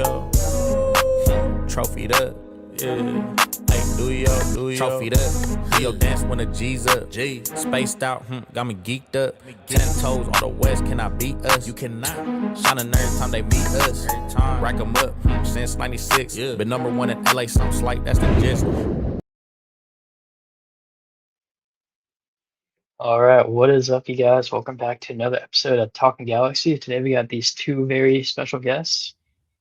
yo. Trophied up, yeah. Hey, do yo. Trophied up. Do your dance when the G's up. G. Spaced out, got me geeked up. 10 toes on the west, cannot beat us. You cannot. Shining every time they meet us. Rack 'em up, since 96. Yeah. Been number one in LA, something slight, that's the gist. All right, what is up, you guys? Welcome back to another episode of Talking Galaxy. Today we got these two very special guests.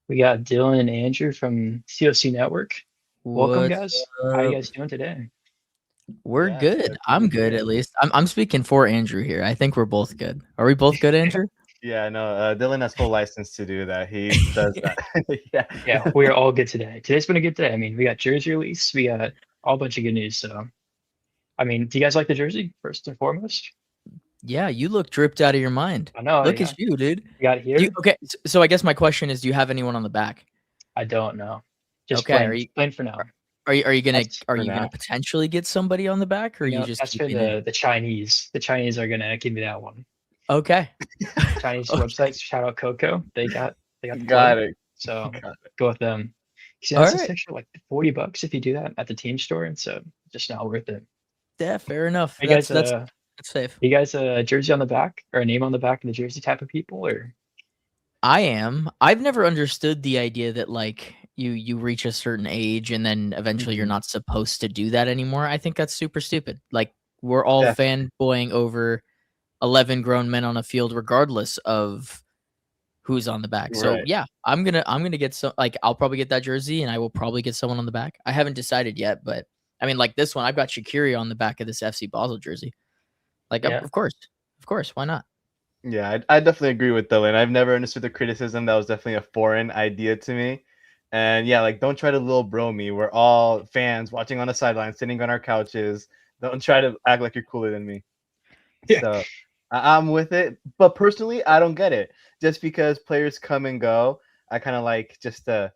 We got Dylan and Andrew from COC Network. Welcome, What's guys. How are you up? guys doing today? We're Yeah, good. I'm doing good great. at least. I'm speaking for Andrew here. I think we're both good. Are we both good, Andrew? Yeah, no, Dylan has full license to do that. He does that. Yeah. Yeah, we are all good today. Today's been a good day. I mean, we got jersey release, we got all bunch of good news. So, I mean, do you guys like the jersey first and foremost? Yeah, you look dripped out of your mind. I know, Look yeah. at you, dude. You got it here? Okay, so I guess my question is, do you have anyone on the back? I don't know. Just Okay, plain for now. are you gonna That's are for you gonna now. potentially get somebody on the back, or are you just that's for keeping it? the Chinese. The Chinese are gonna give me that one. Okay. Chinese Okay. websites. Shout out Coco. They got the Got plug. it. So Got it. go with them. See, All that's right. just extra like $40 if you do that at the team store, and so just not worth it. Yeah, fair enough. Are you guys That's safe. you guys a jersey on the back or a name on the back of the jersey type of people or I am. I've never understood the idea that like you reach a certain age and then eventually you're Mhm. not supposed to do that anymore. I think that's super stupid. Like we're all Yeah. fanboying over 11 grown men on a field regardless of who's on the back. So Right. yeah, I'm gonna get some like I'll probably get that jersey and I will probably get someone on the back. I haven't decided yet, but I mean like this one, I've got Shaqiri on the back of this FC Basel jersey. Like yeah. of course. Of course, why not? Yeah, I definitely agree with Dylan. I've never understood the criticism. That was definitely a foreign idea to me. And yeah, like don't try to little bro me. We're all fans watching on the sidelines, sitting on our couches. Don't try to act like you're cooler than me. Yeah. So I'm with it. But personally, I don't get it. Just because players come and go, I kind of like just a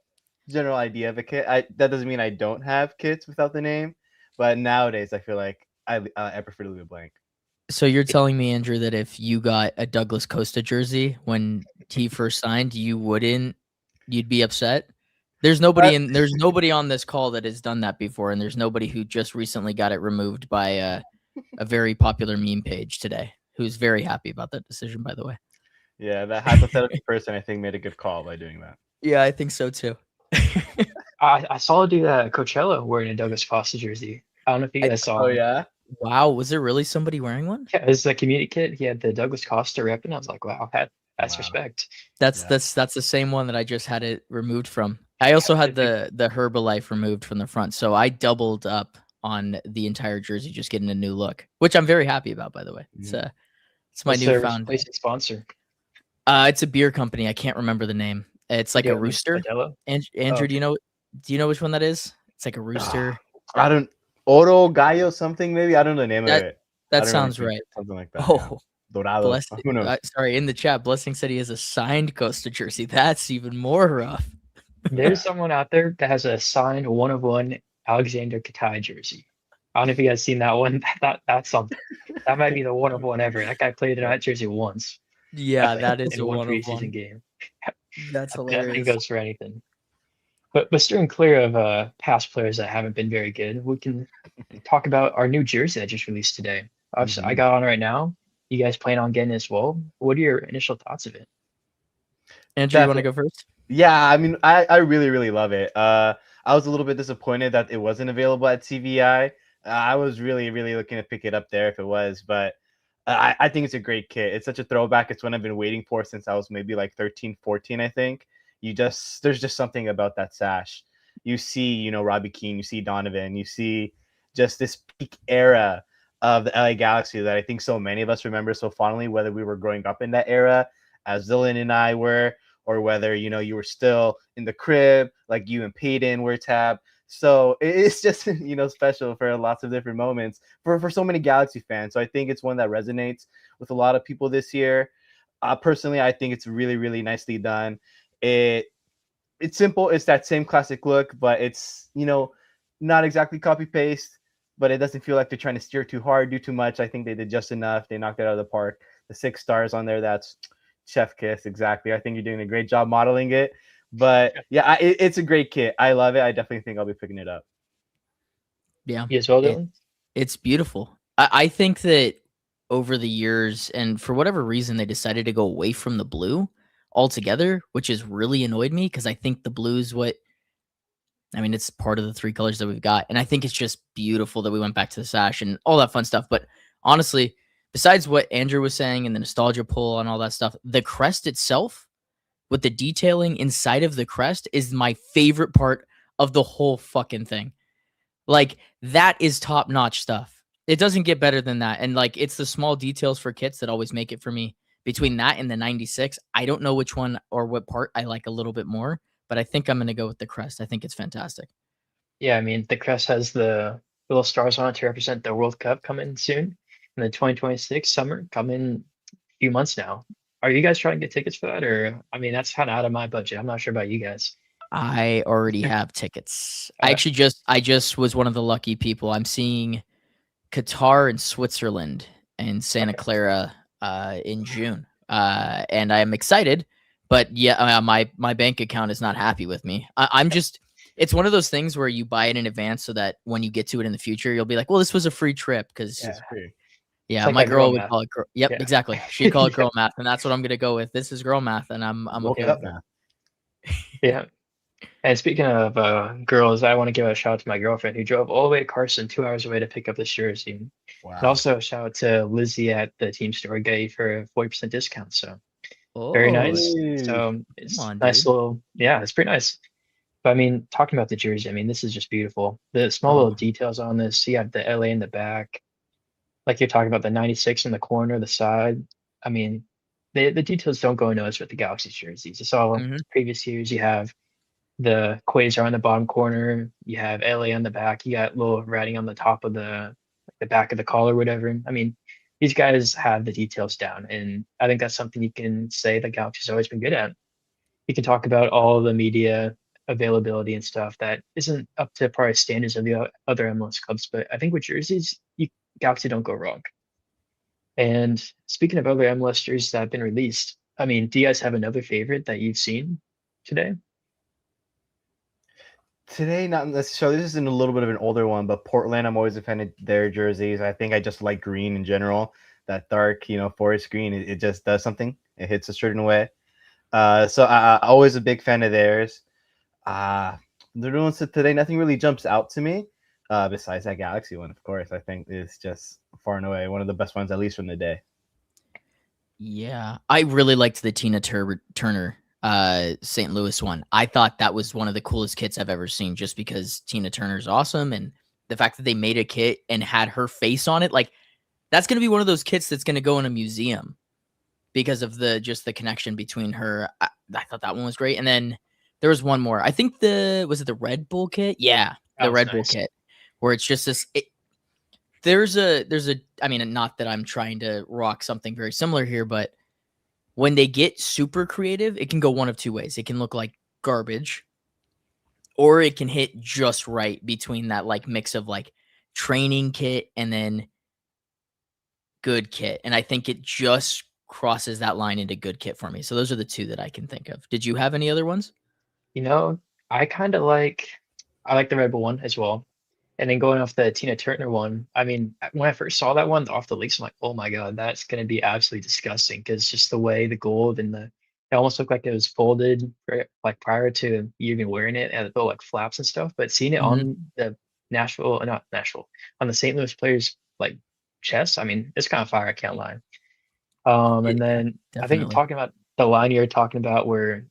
general idea of a kit. That doesn't mean I don't have kits without the name. But nowadays, I feel like I prefer to leave it blank. So you're telling me, Andrew, that if you got a Douglas Costa jersey when he first signed, you'd be upset? There's nobody on this call that has done that before, and there's nobody who just recently got it removed by a very popular meme page today, who's very happy about that decision, by the way. Yeah, that hypothetical person I think made a good call by doing that. Yeah, I think so too. I saw a dude at Coachella wearing a Douglas Costa jersey. I don't know if you guys saw Oh him. yeah. Wow, was there really somebody wearing one? Yeah, it was a community kit. He had the Douglas Costa rep, and I was like, wow, that's Wow. respect. That's Yeah. that's the same one that I just had it removed from. I also had the Herbalife removed from the front, so I doubled up on the entire jersey, just getting a new look, which I'm very happy about, by the way. It's my What's their newfound. recent sponsor? It's a beer company. I can't remember the name. It's like Yeah, a rooster. Modelo? Andrew, okay. do you know which one that is? It's like a rooster. I don't Oro Gallo something maybe. I don't know the name of it. I That don't sounds think right. something like that. Oh, Dorado. Blessing. Who knows? Sorry, in the chat, Blessing said he has a signed Costa jersey. That's even more rough. There's someone out there that has a signed 1-of-1 Alexander Katai jersey. I don't know if you guys seen that one. That's something. That might be the 1-of-1 ever. That guy played in that jersey once. Yeah, that is in a one one of preseason one. game. That's That thing hilarious. goes for anything. But steering clear of past players that haven't been very good, we can talk about our new jersey that just released today. Obviously, I got on right now. You guys plan on getting it as well? What are your initial thoughts of it? Andrew, you want to go first? Yeah, I mean, I really, really love it. I was a little bit disappointed that it wasn't available at CVI. I was really, really looking to pick it up there if it was, but I think it's a great kit. It's such a throwback. It's one I've been waiting for since I was maybe like 13, 14, I think. There's just something about that sash. You see, Robbie Keane, you see Donovan, you see just this peak era of the LA Galaxy that I think so many of us remember so fondly, whether we were growing up in that era, as Dylan and I were, or whether, you were still in the crib, like you and Peyton were tapped. So it's just, special for lots of different moments for so many Galaxy fans. So I think it's one that resonates with a lot of people this year. Personally, I think it's really, really nicely done. It's simple. It's that same classic look, but it's, not exactly copy paste, but it doesn't feel like they're trying to steer too hard, do too much. I think they did just enough. They knocked it out of the park. The 6 stars on there, that's chef kiss. Exactly. I think you're doing a great job modeling it. But yeah, it's a great kit. I love it. I definitely think I'll be picking it up. Yeah, You as well, it, Dylan? it's beautiful. I think that over the years, and for whatever reason, they decided to go away from the blue altogether, which has really annoyed me because I think the blue is what I mean, it's part of the 3 colors that we've got, and I think it's just beautiful that we went back to the sash and all that fun stuff, but honestly, besides what Andrew was saying and the nostalgia pull and all that stuff, the crest itself with the detailing inside of the crest is my favorite part of the whole fucking thing. Like, that is top-notch stuff. It doesn't get better than that, and, like, it's the small details for kits that always make it for me. Between that and the 96, I don't know which one or what part I like a little bit more, but I think I'm gonna go with the crest. I think it's fantastic. Yeah, I mean, the crest has the little stars on it to represent the World Cup coming soon, and the 2026 summer coming a few months now. Are you guys trying to get tickets for that, or I mean, that's kind of out of my budget. I'm not sure about you guys. I already have tickets. Uh, I just was one of the lucky people. I'm seeing Qatar and Switzerland and Santa Okay. Clara in June. And I'm excited, but yeah, my bank account is not happy with me. I'm just it's one of those things where you buy it in advance so that when you get to it in the future, you'll be like, well, this was a free trip because Yeah. It's free. yeah, It's like my that girl girl would math. call it girl. Yep, Yeah. exactly. She'd call it Yeah. girl math, and that's what I'm gonna go with. This is girl math, and I'm World okay Cup with it. now. Yeah. And speaking of girls, I want to give a shout out to my girlfriend who drove all the way to Carson, 2 hours away to pick up this jersey. And Wow. also a shout out to Lizzie at the team store gave for a 40% discount. So very Oh, nice. Nice. So come it's on, nice dude. little, yeah, it's pretty nice. But I mean, talking about the jersey, I mean, this is just beautiful. The small little Oh, details on this. You have the LA in the back, like you're talking about the 96 in the corner, the side. I mean, the details don't go unnoticed with the Galaxy jerseys. It's all mhm. previous years. You have the Quasar on the bottom corner. You have LA on the back. You got little writing on the top of the back of the collar, whatever. I mean, these guys have the details down, and I think that's something you can say the Galaxy's always been good at. You can talk about all the media availability and stuff that isn't up to probably standards of the other MLS clubs, but I think with jerseys, you Galaxy don't go wrong. And speaking of other MLS jerseys that have been released, I mean, do you guys have another favorite that you've seen today? Today, not necessarily. This is in a little bit of an older one, but Portland, I'm always a fan of their jerseys. I think I just like green in general. That dark, forest green, it just does something. It hits a certain way. So always a big fan of theirs. The new ones today, nothing really jumps out to me. Besides that Galaxy one, of course, I think is just far and away one of the best ones, at least from the day. Yeah, I really liked the Tina Turner St. Louis one. I thought that was one of the coolest kits I've ever seen just because Tina Turner's awesome and the fact that they made a kit and had her face on it, like that's going to be one of those kits that's going to go in a museum because of the connection between her. I thought that one was great. And then there was one more. I think was it the Red Bull kit? Yeah, That the was Red Bull nice. kit where it's just this there's a I mean, not that I'm trying to rock something very similar here, but when they get super creative, it can go one of two ways. It can look like garbage, or it can hit just right between that like mix of like training kit and then good kit. And I think it just crosses that line into good kit for me. So those are the two that I can think of. Did you have any other ones? You know, I kind of I like the Red Bull one as well. And then going off the Tina Turner one, I mean, when I first saw that one off the leaks, I'm like, oh my God, that's going to be absolutely disgusting because just the way the gold and it almost looked like it was folded like prior to you even wearing it and it felt like flaps and stuff. But seeing it Mhm. on the not Nashville, on the St. Louis players like chest, I mean, it's kind of fire, I can't lie. And Yeah, then I think definitely. talking about the line you're talking about where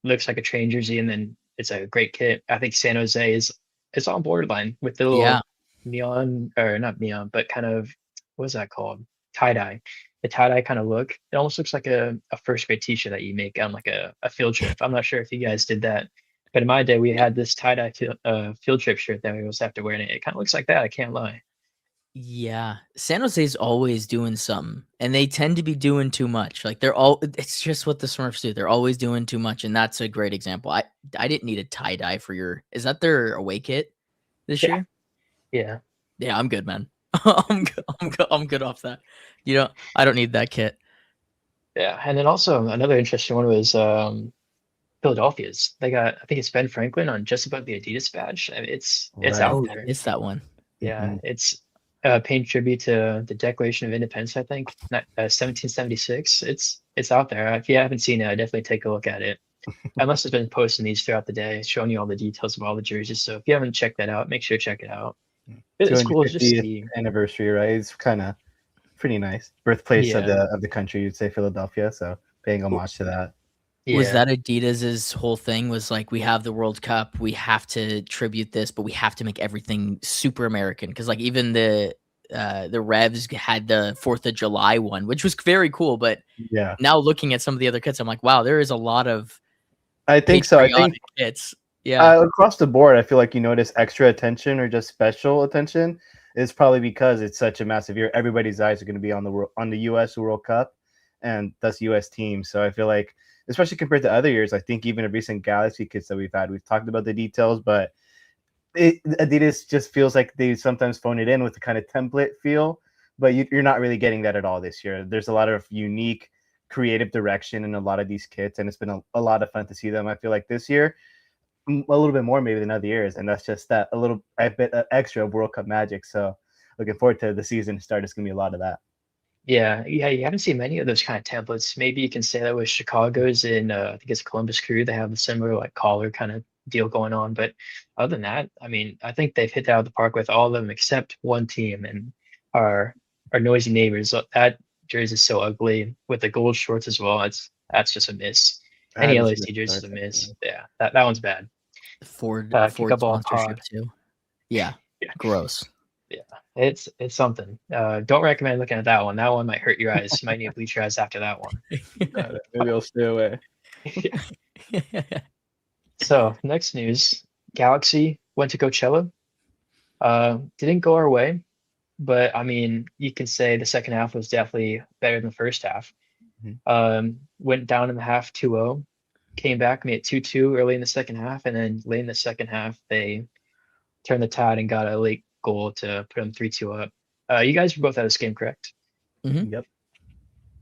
looks like a train jersey, and then it's a great kit. I think San Jose is it's on borderline with the Yeah. little neon or not neon, but kind of what's that called? Tie dye. The tie dye kind of look. It almost looks like a first grade t-shirt that you make on like a field trip. I'm not sure if you guys did that, but in my day we had this tie dye field trip shirt that we always have to wear, and it kind of looks like that. I can't lie. Yeah. San Jose's always doing something, and they tend to be doing too much. Like it's just what the Smurfs do. They're always doing too much, and that's a great example. I didn't need a tie dye for is that their away kit this Yeah, year? yeah, Yeah, I'm good, man. I'm good off that. I don't need that kit. yeah. And then also another interesting one was Philadelphia's. They got, I think it's Ben Franklin on just about the Adidas badge. I mean, it's Right. out Oh, I there. missed that one. Yeah, Mhm. it's paying tribute to the Declaration of Independence. I think 1776. It's out there. If you haven't seen it, definitely take a look at it. I must have been posting these throughout the day, showing you all the details of all the jerseys. So if you haven't checked that out, make sure to check it out. It's cool to just 250th see. anniversary, right? It's kind of pretty nice. Birthplace of Yeah, the country, you'd say Philadelphia. So paying homage to that. Was yeah, that Adidas's whole thing? Was like, we have the World Cup, we have to tribute this, but we have to make everything super American. Because like even the Revs had the 4th of July one, which was very cool. But Yeah, now looking at some of the other kits, I'm like, wow, there is a lot of I think so. I think patriotic kits. Yeah. across the board, I feel like you notice extra attention or just special attention is probably because it's such a massive year. Everybody's eyes are going to be on the U.S. World Cup and thus U.S. teams. So I feel like, especially compared to other years, I think even of recent Galaxy kits that we've had, we've talked about the details, but Adidas just feels like they sometimes phone it in with the kind of template feel, but you're not really getting that at all this year. There's a lot of unique creative direction in a lot of these kits, and it's been a lot of fun to see them. I feel like this year a little bit more maybe than other years, and that's just that a bit extra of World Cup magic. So looking forward to the season start. It's gonna be a lot of that. yeah, yeah. You haven't seen many of those kind of templates. Maybe you can say that with Chicago's in, I think it's Columbus Crew. They have a similar like collar kind of deal going on. But other than that, I mean, I think they've hit it out of the park with all of them except one team and our our noisy neighbors. That jersey is so ugly with the gold shorts as well. That's just a miss. That Any is a good LAC jersey is start, a miss. definitely. Yeah, that one's bad. Kick Ford up all sponsorship pod. too. Yeah. Yeah, Gross. yeah. It's something. Don't recommend looking at that one. That one might hurt your eyes. You might need to bleach your eyes after that one. Maybe I'll stay away. So next news, Galaxy went to Coachella. Didn't go our way, but I mean, you can say the second half was definitely better than the first half. Mhm. Went down in the half 2-0, came back, made it 2-2 early in the second half, and then late in the second half, they turned the tide and got a late goal to put them 3-2 up. You guys were both at this game, correct? Mhm. Yep.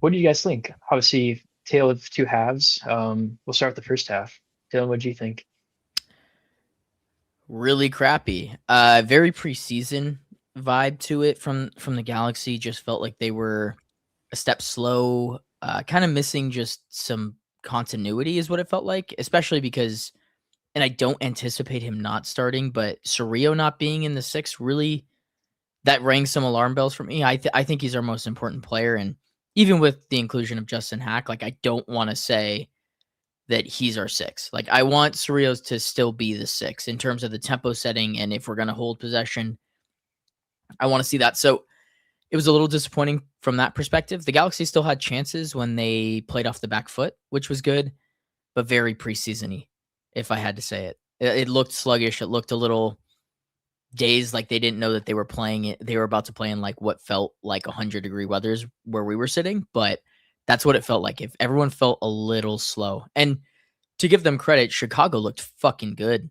What do you guys think? Obviously, tale of two halves. We'll start with the first half. Dylan, what do you think? Really crappy. Very preseason vibe to it from the Galaxy. Just felt like they were a step slow, kind of missing just some continuity is what it felt like, especially because, and I don't anticipate him not starting, but Cerrillo not being in the six really, that rang some alarm bells for me. I think he's our most important player, and even with the inclusion of Justin Hack, like I don't want to say that he's our six. Like I want Cerrillo to still be the six in terms of the tempo setting, and if we're gonna hold possession, I want to see that. So it was a little disappointing from that perspective. The Galaxy still had chances when they played off the back foot, which was good, but very preseason-y, if I had to say it. It looked sluggish. It looked a little dazed, like they didn't know that they were playing it. They were about to play in like what felt like 100-degree weathers where we were sitting, but that's what it felt like. If everyone felt a little slow. And to give them credit, Chicago looked fucking good.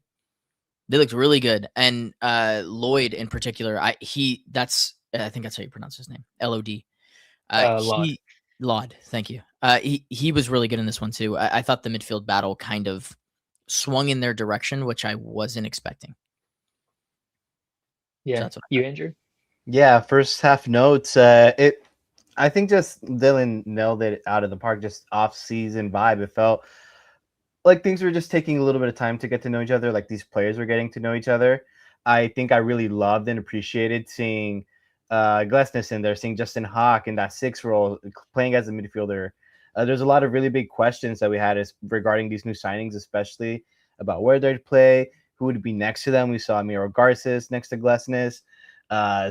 They looked really good. And Lloyd in particular, I think that's how you pronounce his name. LOD. Lod. He Laud, thank you. He was really good in this one too. I thought the midfield battle kind of swung in their direction, which I wasn't expecting. So Yeah, that's what I you, got. Andrew? Yeah, first half notes. I think just Dylan nailed it out of the park. Just off season vibe. It felt like things were just taking a little bit of time to get to know each other. Like these players were getting to know each other. I think I really loved and appreciated seeing Glesnes in there, seeing Justin Hawk in that six role, playing as a midfielder. There's a lot of really big questions that we had regarding these new signings, especially about where they'd play, who would be next to them. We saw Miro Garces next to Glesnes.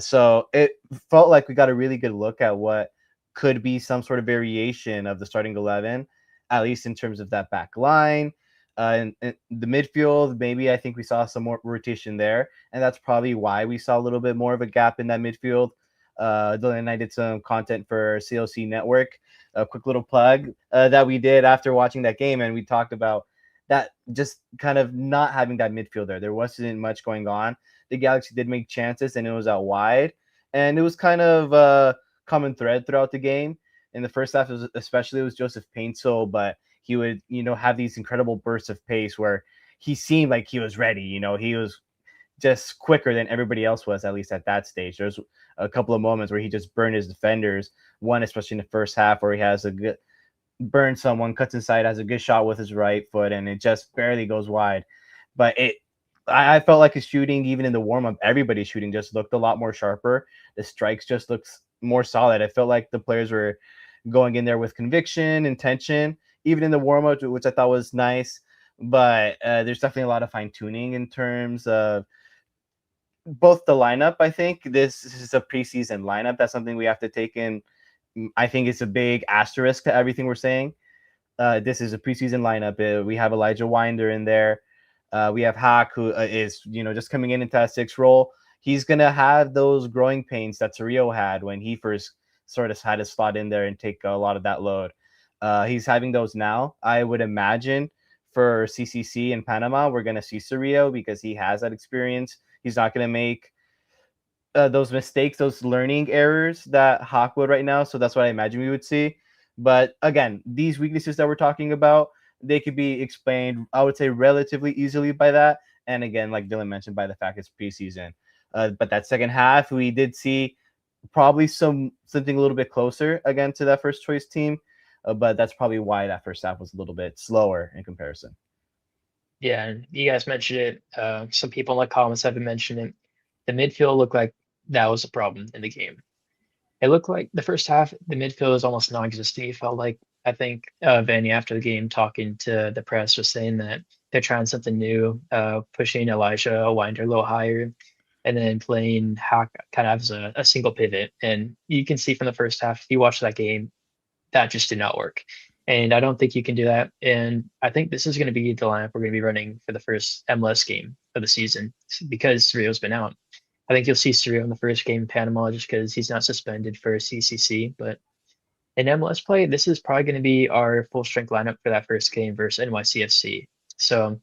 So it felt like we got a really good look at what could be some sort of variation of the starting 11, at least in terms of that back line. And the midfield, maybe I think we saw some more rotation there, and that's probably why we saw a little bit more of a gap in that midfield. Dylan and I did some content for CLC Network, a quick little plug that we did after watching that game, and we talked about that just kind of not having that midfield there. There wasn't much going on. The Galaxy did make chances, and it was out wide, and it was kind of a common thread throughout the game. In the first half, especially, it was Joseph Paintsil, but he would, have these incredible bursts of pace where he seemed like he was ready. He was just quicker than everybody else was, at least at that stage. There's a couple of moments where he just burned his defenders. One, especially in the first half, where he has a good burn someone, cuts inside, has a good shot with his right foot, and it just barely goes wide. But I felt like his shooting, even in the warm up, everybody's shooting just looked a lot more sharper. The strikes just looks more solid. I felt like the players were going in there with conviction, intention, even in the warm up, which I thought was nice. But there's definitely a lot of fine tuning in terms of both the lineup. I think this is a preseason lineup. That's something we have to take in. I think it's a big asterisk to everything we're saying. This is a preseason lineup. We have Elijah Winder in there. We have Hack, who is, just coming into that 6 role. He's going to have those growing pains that Cerrillo had when he first sort of had to slot in there and take a lot of that load. He's having those now. I would imagine for CCC in Panama, we're going to see Cerrillo because he has that experience. He's not going to make those mistakes, those learning errors that Hawk would right now. So that's what I imagine we would see. But again, these weaknesses that we're talking about, they could be explained, I would say, relatively easily by that. And again, like Dylan mentioned, by the fact it's preseason. But that second half, we did see probably something a little bit closer again to that first choice team. But that's probably why that first half was a little bit slower in comparison. Yeah, and you guys mentioned it. Some people in the comments have been mentioning it. The midfield looked like that was a problem in the game. It looked like the first half, the midfield was almost non-existent. You felt like, I think Vanny after the game talking to the press was saying that they're trying something new, pushing Elijah Winder a little higher, and then playing Hack kind of as a single pivot. And you can see from the first half, if you watch that game, that just did not work. And I don't think you can do that. And I think this is going to be the lineup we're going to be running for the first MLS game of the season because Cerrillo's been out. I think you'll see Cerrillo in the first game in Panama just because he's not suspended for CCC. But in MLS play, this is probably going to be our full strength lineup for that first game versus NYCFC. So,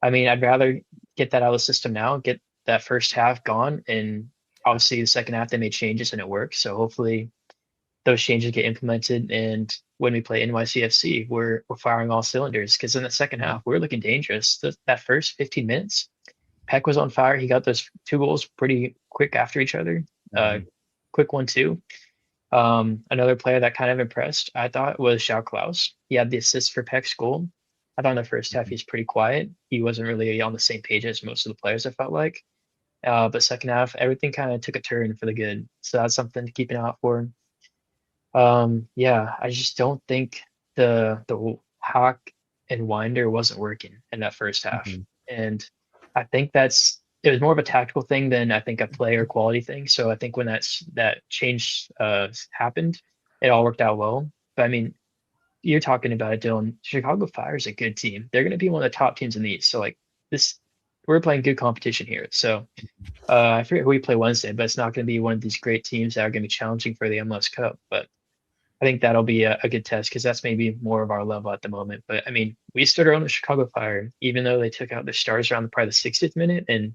I mean, I'd rather get that out of the system now, get that first half gone. And obviously, the second half, they made changes and it worked. So hopefully, those changes get implemented. And when we play NYCFC, we're firing all cylinders because in the second half, we're looking dangerous. That first 15 minutes, Peck was on fire. He got those 2 goals pretty quick after each other. Quick 1-2. Another player that kind of impressed, I thought, was Xiao Klaus. He had the assist for Peck's goal. I thought in the first half he's pretty quiet. He wasn't really on the same page as most of the players, I felt like. But second half, everything kind of took a turn for the good. So that's something to keep an eye out for. Yeah, I just don't think the Hawk and Winder wasn't working in that first half. And I think it was more of a tactical thing than I think a player quality thing. So I think when that change happened, it all worked out well. But I mean, you're talking about it, Dylan. Chicago Fire is a good team. They're going to be one of the top teams in the East. So like we're playing good competition here. So I forget who we play Wednesday, but it's not going to be one of these great teams that are going to be challenging for the MLS Cup. But I think that'll be a good test because that's maybe more of our level at the moment. But I mean, we stood our own with Chicago Fire, even though they took out their starters around probably the 60th minute, and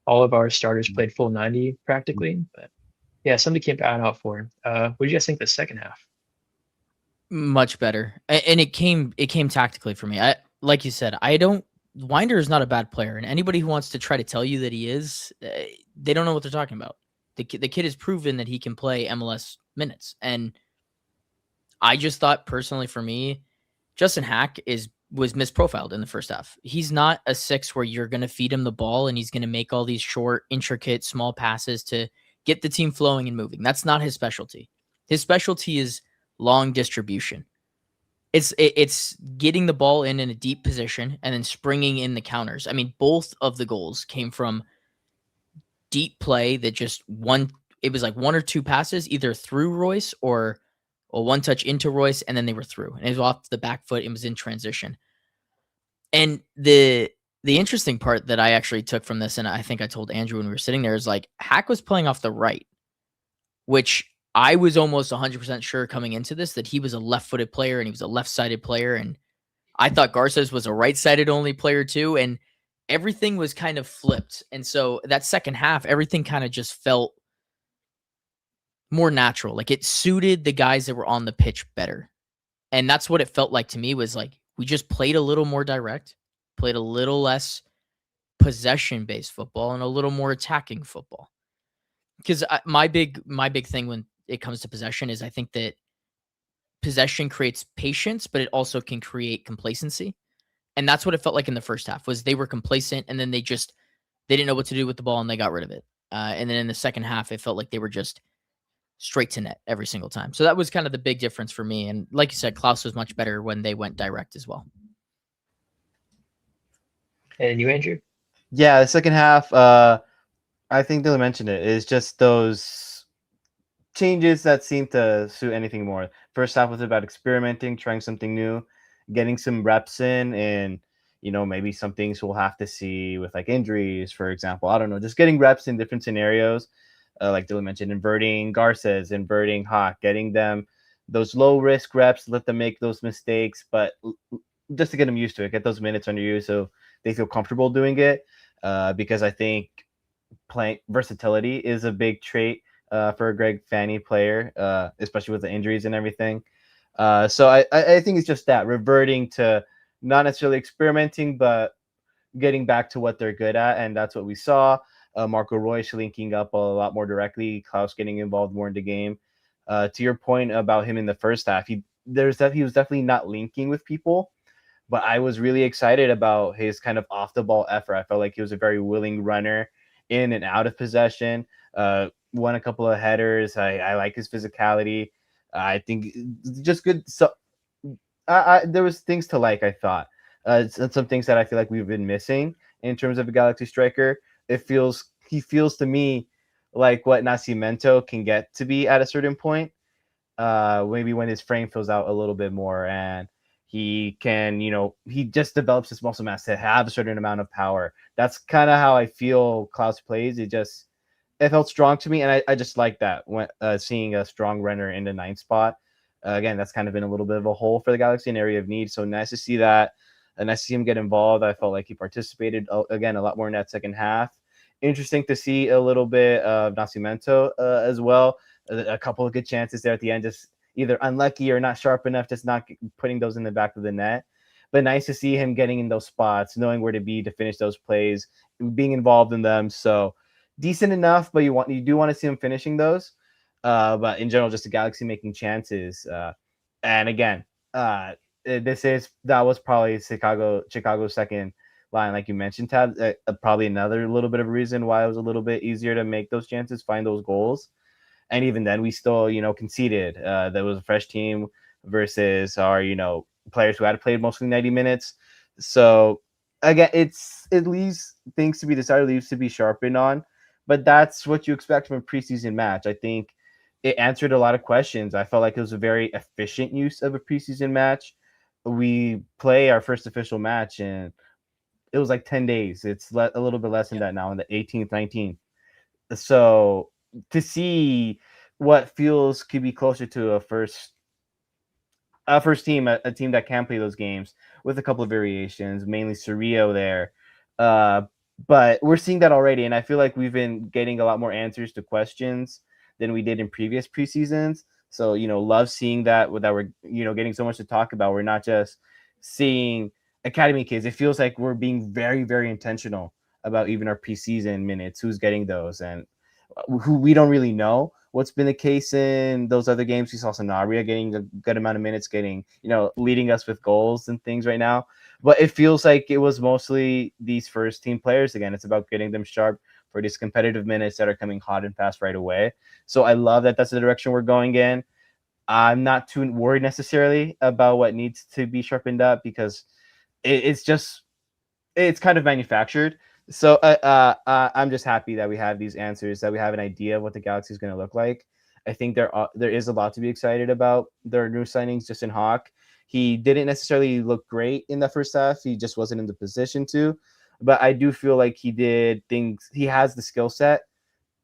all of our starters played full 90 practically. But yeah, something to keep an eye out for. What do you guys think the second half? Much better, and it came tactically for me. Like you said, Winder is not a bad player, and anybody who wants to try to tell you that he is, they don't know what they're talking about. The kid has proven that he can play MLS minutes, and I just thought personally for me, Justin Hack was misprofiled in the first half. He's not a 6 where you're going to feed him the ball and he's going to make all these short, intricate, small passes to get the team flowing and moving. That's not his specialty. His specialty is long distribution. It's getting the ball in a deep position and then springing in the counters. I mean, both of the goals came from deep play that it was like 1 or 2 passes either through Royce or a 1 touch into Royce, and then they were through. And it was off the back foot. It was in transition. And the interesting part that I actually took from this, and I think I told Andrew when we were sitting there, is like Hack was playing off the right, which I was almost 100% sure coming into this that he was a left-footed player and he was a left-sided player. And I thought Garces was a right-sided only player too. And everything was kind of flipped. And so that second half, everything kind of just felt more natural. Like it suited the guys that were on the pitch better. And that's what it felt like to me, was like we just played a little more direct, played a little less possession-based football, and a little more attacking football. Because my big thing when it comes to possession is I think that possession creates patience, but it also can create complacency. And that's what it felt like in the first half was they were complacent and then they didn't know what to do with the ball and they got rid of it. And then in the second half, it felt like they were just straight to net every single time. So that was kind of the big difference for me. And like you said, Klaus was much better when they went direct as well. And you, Andrew? Yeah, the second half, I think Dylan mentioned it, is just those changes that seem to suit anything more. First half was about experimenting, trying something new, getting some reps in, and maybe some things we'll have to see with like injuries, for example. I don't know, just getting reps in different scenarios. Like Dylan mentioned, inverting Garces, inverting Hawk, getting them those low risk reps, let them make those mistakes, but just to get them used to it, get those minutes under you so they feel comfortable doing it. Because I think playing versatility is a big trait for a Greg Fanny player, especially with the injuries and everything. So I think it's just that reverting to not necessarily experimenting, but getting back to what they're good at, and that's what we saw. Marco Royce linking up a lot more directly, Klaus getting involved more in the game. To your point about him in the first half, he was definitely not linking with people, but I was really excited about his kind of off the ball effort. I felt like he was a very willing runner in and out of possession. Won a couple of headers. I like his physicality. I think just good. So there was things to like, I thought. Some things that I feel like we've been missing in terms of a Galaxy striker. He feels to me like what Nascimento can get to be at a certain point. Maybe when his frame fills out a little bit more and he can, he just develops his muscle mass to have a certain amount of power. That's kind of how I feel Klaus plays. It felt strong to me, and I just like that when seeing a strong runner in the 9th spot. Again, that's kind of been a little bit of a hole for the Galaxy, an area of need. So nice to see that. And nice to see him get involved. I felt like he participated again a lot more in that second half. Interesting to see a little bit of Nascimento as well. A couple of good chances there at the end, just either unlucky or not sharp enough, just not putting those in the back of the net. But nice to see him getting in those spots, knowing where to be to finish those plays, being involved in them. So decent enough, but you do want to see him finishing those. But in general, just the Galaxy making chances. And again, that was probably Chicago's second line, like you mentioned, Tad. Probably another little bit of reason why it was a little bit easier to make those chances, find those goals. And even then, we still, conceded. There was a fresh team versus our, players who had played mostly 90 minutes. So again, it leaves things to be decided, leaves to be sharpened on. But that's what you expect from a preseason match. I think it answered a lot of questions. I felt like it was a very efficient use of a preseason match. We play our first official match, and it was like 10 days. It's a little bit less than that now, on the 18th, 19th. So to see what feels could be closer to a first team, a team that can play those games with a couple of variations, mainly Cerrillo there. But we're seeing that already, and I feel like we've been getting a lot more answers to questions than we did in previous preseasons. So, love seeing that we're, getting so much to talk about. We're not just seeing academy kids. It feels like we're being very, very intentional about even our preseason minutes, who's getting those, and who we don't really know what's been the case in those other games. We saw Sanabria getting a good amount of minutes, leading us with goals and things right now. But it feels like it was mostly these first team players again. It's about getting them sharp for these competitive minutes that are coming hot and fast right away. So I love that that's the direction we're going in. I'm not too worried necessarily about what needs to be sharpened up because it's kind of manufactured. So I'm just happy that we have these answers, that we have an idea of what the Galaxy is going to look like. I think there is a lot to be excited about. There are new signings just in Hawk. He didn't necessarily look great in the first half. He just wasn't in the position to. But I do feel like he did things. He has the skill set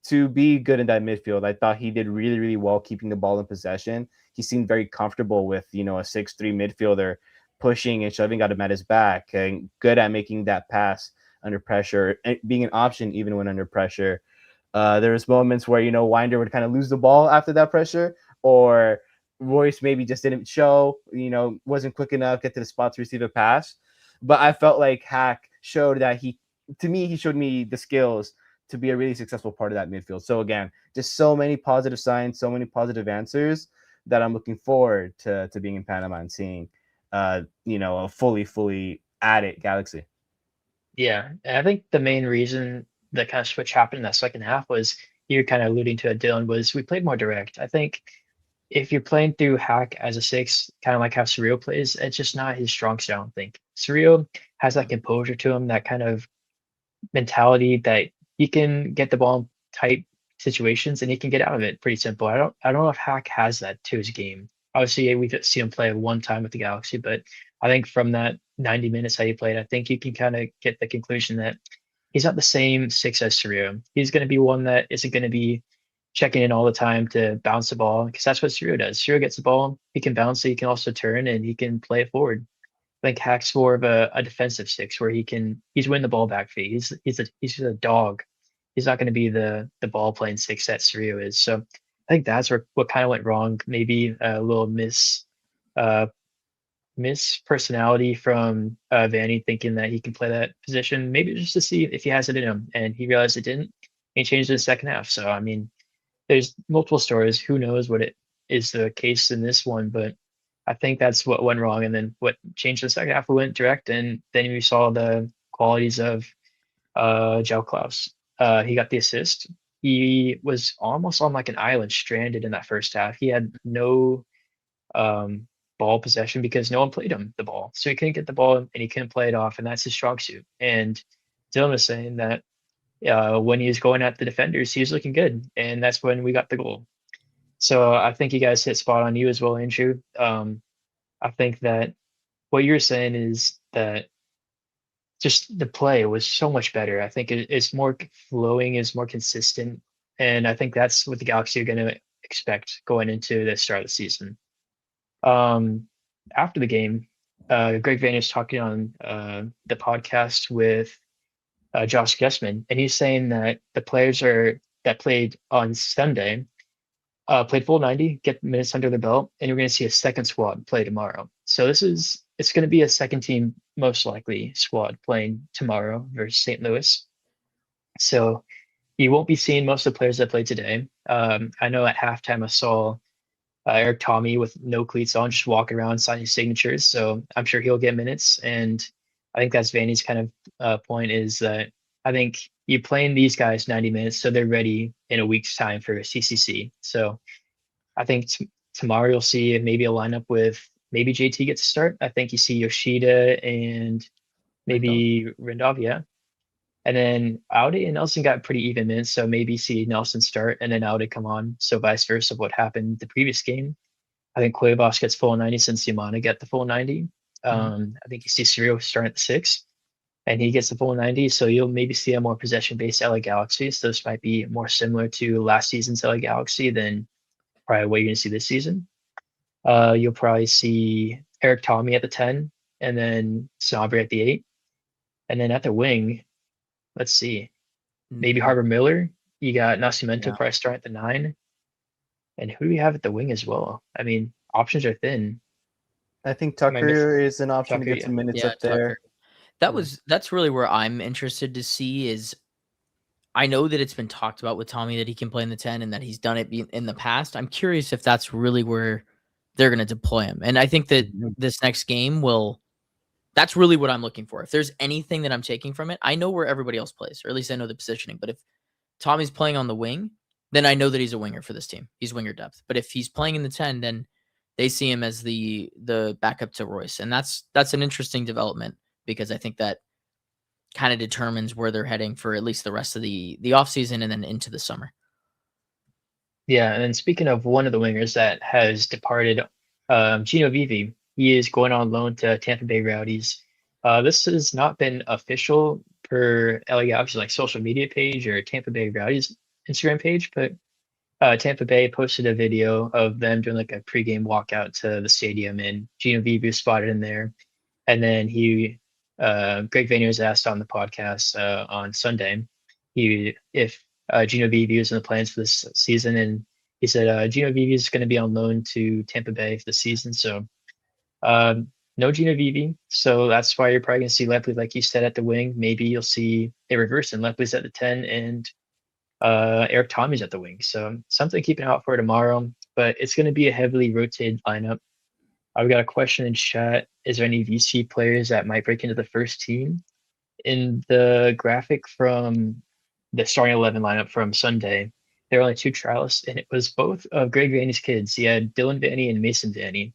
to be good in that midfield. I thought he did really, really well keeping the ball in possession. He seemed very comfortable with, a 6'3" midfielder pushing and shoving out him at his back, and good at making that pass under pressure, and being an option even when under pressure. There was moments where, Winder would kind of lose the ball after that pressure, or Royce maybe just didn't show, wasn't quick enough, get to the spot to receive a pass. But I felt like Hack showed that he showed me the skills to be a really successful part of that midfield. So again, just so many positive signs, so many positive answers that I'm looking forward to being in Panama and seeing, a fully at it Galaxy. Yeah, and I think the main reason that kind of switch happened in that second half was you're kind of alluding to it, Dylan, was we played more direct. I think if you're playing through Hack as a six, kind of like how Surreal plays, it's just not his strong suit, I don't think. Surreal has that composure to him, that kind of mentality that he can get the ball in tight situations and he can get out of it pretty simple. I don't know if Hack has that to his game. Obviously, we've seen him play one time with the Galaxy, but I think from that 90 minutes that he played, I think you can kind of get the conclusion that he's not the same six as Surreal. He's going to be one that isn't going to be checking in all the time to bounce the ball because that's what Surreal does. Surreal gets the ball, he can bounce it, he can also turn, and he can play it forward. I think Hack's more of a defensive six where he's winning the ball back for you. He's a dog. He's not going to be the ball playing six that Surreal is. So I think that's what kind of went wrong. Maybe a little uh, miss personality from Vanny thinking that he can play that position. Maybe just to see if he has it in him, and he realized it didn't. And he changed it in the second half. So I mean, there's multiple stories. Who knows what it is the case in this one, but I think that's what went wrong. And then what changed in the second half, we went direct, and then we saw the qualities of Joe Klaus. He got the assist. He was almost on like an island, stranded in that first half. He had no ball possession because no one played him the ball, so he couldn't get the ball and he couldn't play it off, and that's his strong suit. And Dylan was saying that when he was going at the defenders, he was looking good, and that's when we got the goal. So I think you guys hit spot on, you as well, Andrew. I think that what you're saying is that just the play was so much better. I think it's more flowing, is more consistent, and I think that's what the Galaxy are going to expect going into the start of the season. After the game, Greg Vayner is talking on the podcast with Josh Guessman, and he's saying that the players that played on Sunday played full 90, get minutes under the belt, and you're going to see a second squad play tomorrow. So it's going to be a second team, most likely, squad playing tomorrow versus St. Louis. So you won't be seeing most of the players that played today. I know at halftime I saw Eric Tommy with no cleats on, just walking around signing signatures. So I'm sure he'll get minutes. And I think that's Vanny's kind of point, is that I think you playing these guys 90 minutes so they're ready in a week's time for CCC. So I think tomorrow you'll see maybe a lineup with maybe JT gets a start. I think you see Yoshida and maybe Rindov, yeah. And then Audi and Nelson got pretty even minutes, so maybe see Nelson start and then Audi come on. So vice versa of what happened the previous game. I think Cuevas gets full 90 since Yamana get the full 90. I think you see Surreal starting at the 6, and he gets the full 90. So you'll maybe see a more possession-based LA Galaxy. So this might be more similar to last season's LA Galaxy than probably what you're going to see this season. You'll probably see Eric Tommy at the 10, and then Sabri at the 8. And then at the wing, let's see, maybe Harbor Miller. You got Nascimento probably starting at the 9. And who do we have at the wing as well? I mean, options are thin. I think Tucker is an option Tucker, to get some minutes up Tucker. there. That's really where I'm interested to see is, I know that it's been talked about with Tommy that he can play in the 10 and that he's done it in the past. I'm curious if that's really where they're going to deploy him. And I think that this next game that's really what I'm looking for. If there's anything that I'm taking from it, I know where everybody else plays, or at least I know the positioning. But if Tommy's playing on the wing, then I know that he's a winger for this team. He's winger depth. But if he's playing in the 10, then they see him as the backup to Royce. And that's an interesting development, because I think that kind of determines where they're heading for at least the rest of the offseason and then into the summer. Yeah, and then speaking of one of the wingers that has departed, Gino Vivi, he is going on loan to Tampa Bay Rowdies. This has not been official per LA Galaxy's like social media page or Tampa Bay Rowdies Instagram page, but Tampa Bay posted a video of them doing like a pregame walkout to the stadium, and Gino Vivi was spotted in there. And then Greg Vayner was asked on the podcast on Sunday if Gino Vivi was in the plans for this season, and he said Gino Vivi is going to be on loan to Tampa Bay for the season. So no Gino Vivi. So that's why you're probably going to see Lepley, like you said, at the wing. Maybe you'll see a reverse and Lepley's at the 10 and Eric Tommy's at the wing. So something to keep an eye out for tomorrow. But it's going to be a heavily rotated lineup. I've got a question in chat. Is there any VC players that might break into the first team? In the graphic from the starting 11 lineup from Sunday, there were only two trialists, and it was both of Greg Vanny's kids. He had Dylan Vanny and Mason Vanny.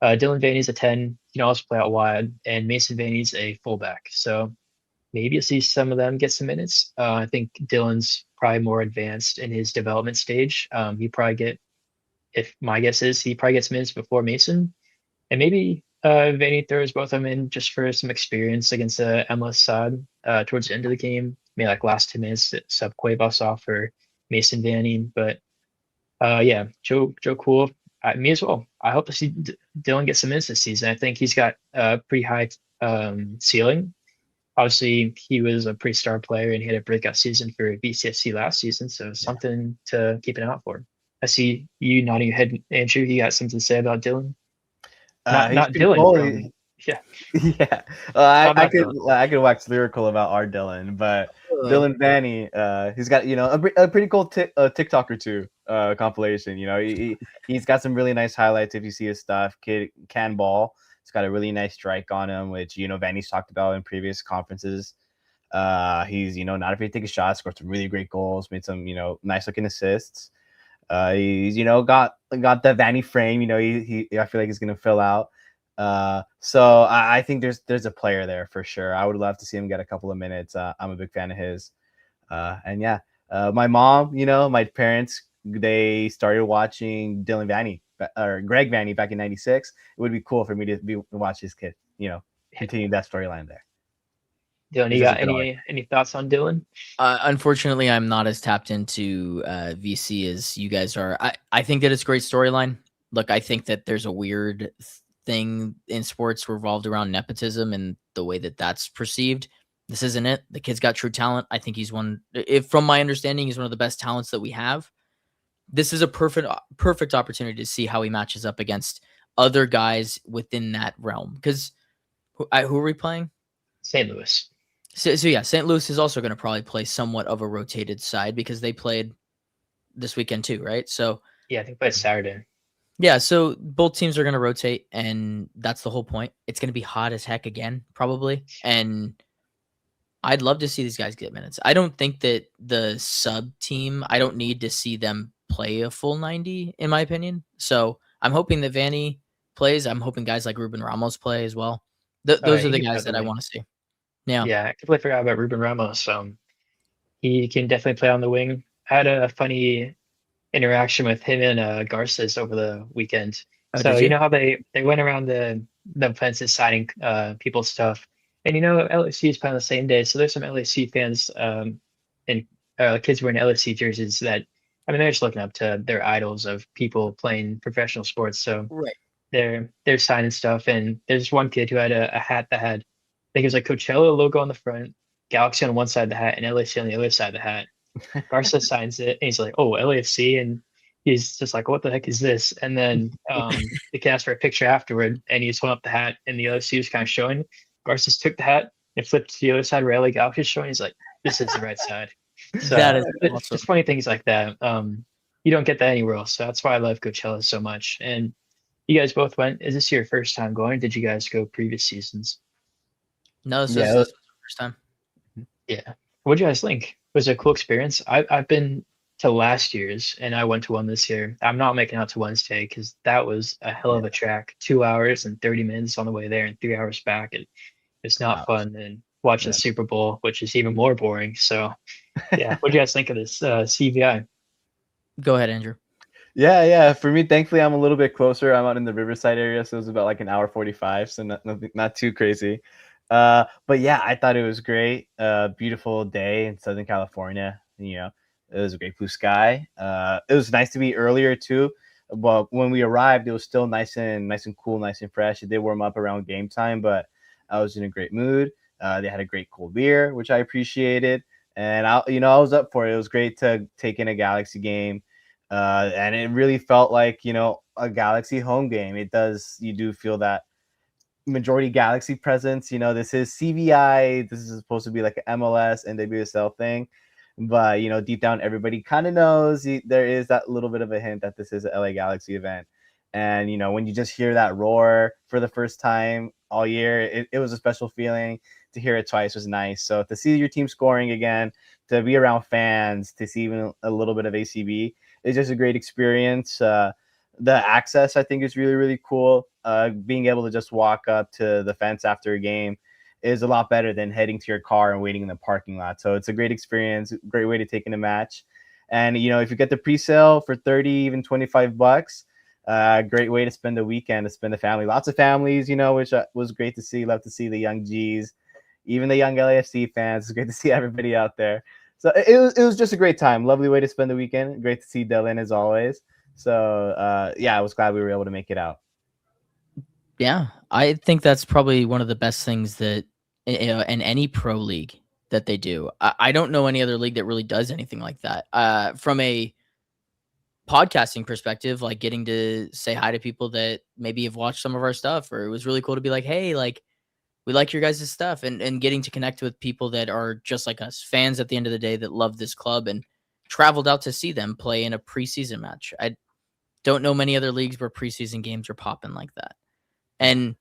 Dylan Vanny's a 10. He can also play out wide, and Mason Vanny's a fullback. So maybe you'll see some of them get some minutes. I think Dylan's probably more advanced in his development stage. He probably get, if my guess is, he probably gets minutes before Mason. And maybe Vanny throws both of them in just for some experience against the MLS side towards the end of the game. Maybe like last 2 minutes, sub Cuevas off for Mason Vanny. But yeah, Joe Cool, me as well. I hope to see Dylan get some minutes this season. I think he's got a pretty high ceiling. Obviously, he was a pretty star player and he had a breakout season for BCFC last season. So something to keep an eye out for. I see you nodding your head, Andrew. You got something to say about Dylan? Not Dylan. Cool. Yeah. Yeah. I could wax lyrical about our Dylan, but Dylan Vanny, he's got a pretty cool TikTok or two compilation. He's got some really nice highlights if you see his stuff. Kid can ball. He's got a really nice strike on him, which Vanny's talked about in previous conferences. He's not afraid to take a shot, scored some really great goals, made some nice looking assists. He's got the Vanny frame. He I feel like he's gonna fill out. So I think there's a player there for sure. I would love to see him get a couple of minutes. I'm a big fan of his. And yeah, my mom, my parents, they started watching Dylan Vanny or Greg Vanny back in '96. It would be cool for me to watch his kid, continue that storyline there. Dylan, you got any thoughts on Dylan? Unfortunately, I'm not as tapped into VC as you guys are. I think that it's a great storyline. Look, I think that there's a weird thing in sports revolved around nepotism and the way that that's perceived. This isn't it. The kid's got true talent. I think he's from my understanding, he's one of the best talents that we have. This is a perfect opportunity to see how he matches up against other guys within that realm. Because who are we playing? St. Louis. So yeah, St. Louis is also going to probably play somewhat of a rotated side because they played this weekend too, right? So yeah, I think by Saturday. Yeah, so both teams are going to rotate, and that's the whole point. It's going to be hot as heck again, probably, and I'd love to see these guys get minutes. I don't think that the sub team, I don't need to see them play a full 90, in my opinion. So I'm hoping that Vanny plays. I'm hoping guys like Ruben Ramos play as well. Those are the guys that I want to see. Yeah, I completely forgot about Ruben Ramos. He can definitely play on the wing. I had a funny interaction with him and Garces over the weekend. So you know how they went around the fences signing people's stuff, and LSU is playing on the same day. So there's some LSU fans and kids wearing LSU jerseys that they're just looking up to their idols of people playing professional sports. So they're signing stuff, and there's one kid who had a hat that had, I think it was like Coachella logo on the front, Galaxy on one side of the hat, and LAFC on the other side of the hat. Garza signs it, and he's like, "Oh, LAFC," and he's just like, "What the heck is this?" And then the kid asked for a picture afterward, and he just held up the hat, and the LAFC was kind of showing. Garza took the hat and flipped to the other side where LA Galaxy is showing. He's like, "This is the right side." So that is awesome. Just funny things like that. You don't get that anywhere else. So that's why I love Coachella so much. And you guys both went. Is this your first time going? Did you guys go previous seasons? No, this was the first time. Yeah. What did you guys think? It was a cool experience. I've been to last year's, and I went to one this year. I'm not making out to Wednesday because that was a hell of a track. 2 hours and 30 minutes on the way there and 3 hours back. It's not fun. And watching the Super Bowl, which is even more boring. So, yeah. What do you guys think of this CVI? Go ahead, Andrew. Yeah. For me, thankfully, I'm a little bit closer. I'm out in the Riverside area, so it was about like an hour 45, so not too crazy. But yeah, I thought it was great. Beautiful day in Southern California. It was a great blue sky. It was nice to be earlier too. But when we arrived, it was still nice and cool, nice and fresh. It did warm up around game time, but I was in a great mood. They had a great cold beer, which I appreciated, and I was up for it. It was great to take in a Galaxy game. and it really felt like, you know, a Galaxy home game. You do feel that majority Galaxy presence. You know, this is CVI. This is supposed to be like an MLS and WSL thing, but you know, deep down, everybody kind of knows there is that little bit of a hint that this is an LA Galaxy event. And you know, when you just hear that roar for the first time all year, it was a special feeling. To hear it twice was nice. So to see your team scoring again, to be around fans, to see even a little bit of ACB is just a great experience. The access, I think, is really, really cool. Being able to just walk up to the fence after a game is a lot better than heading to your car and waiting in the parking lot. So it's a great experience, great way to take in a match. And, you know, if you get the pre-sale for 30, even $25, great way to spend the weekend, to spend the family. Lots of families, you know, which was great to see. Love to see the young G's, even the young LAFC fans. It's great to see everybody out there. So it was just a great time. Lovely way to spend the weekend. Great to see Dylan as always. So yeah, I was glad we were able to make it out. Yeah, I think that's probably one of the best things that in any pro league that they do. I don't know any other league that really does anything like that. From a podcasting perspective, like getting to say hi to people that maybe have watched some of our stuff, or it was really cool to be like, hey, like we like your guys' stuff, and getting to connect with people that are just like us, fans at the end of the day that love this club and traveled out to see them play in a preseason match. I don't know many other leagues where preseason games are popping like that. And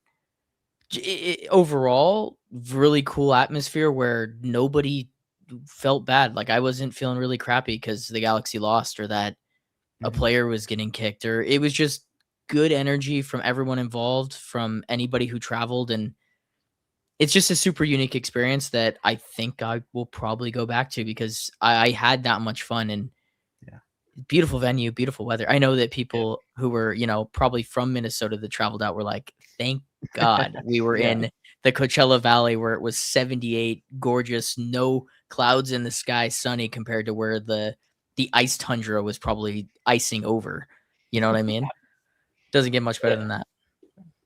overall, really cool atmosphere where nobody felt bad. Like I wasn't feeling really crappy because the Galaxy lost or that a player was getting kicked, or it was just good energy from everyone involved, from anybody who traveled. And it's just a super unique experience that I think I will probably go back to because I had that much fun. And beautiful venue, beautiful weather. I know that people who were, you know, probably from Minnesota that traveled out were like, thank God we were in the Coachella Valley where it was 78, gorgeous, no clouds in the sky, sunny, compared to where the ice tundra was probably icing over. You know what I mean? Doesn't get much better than that.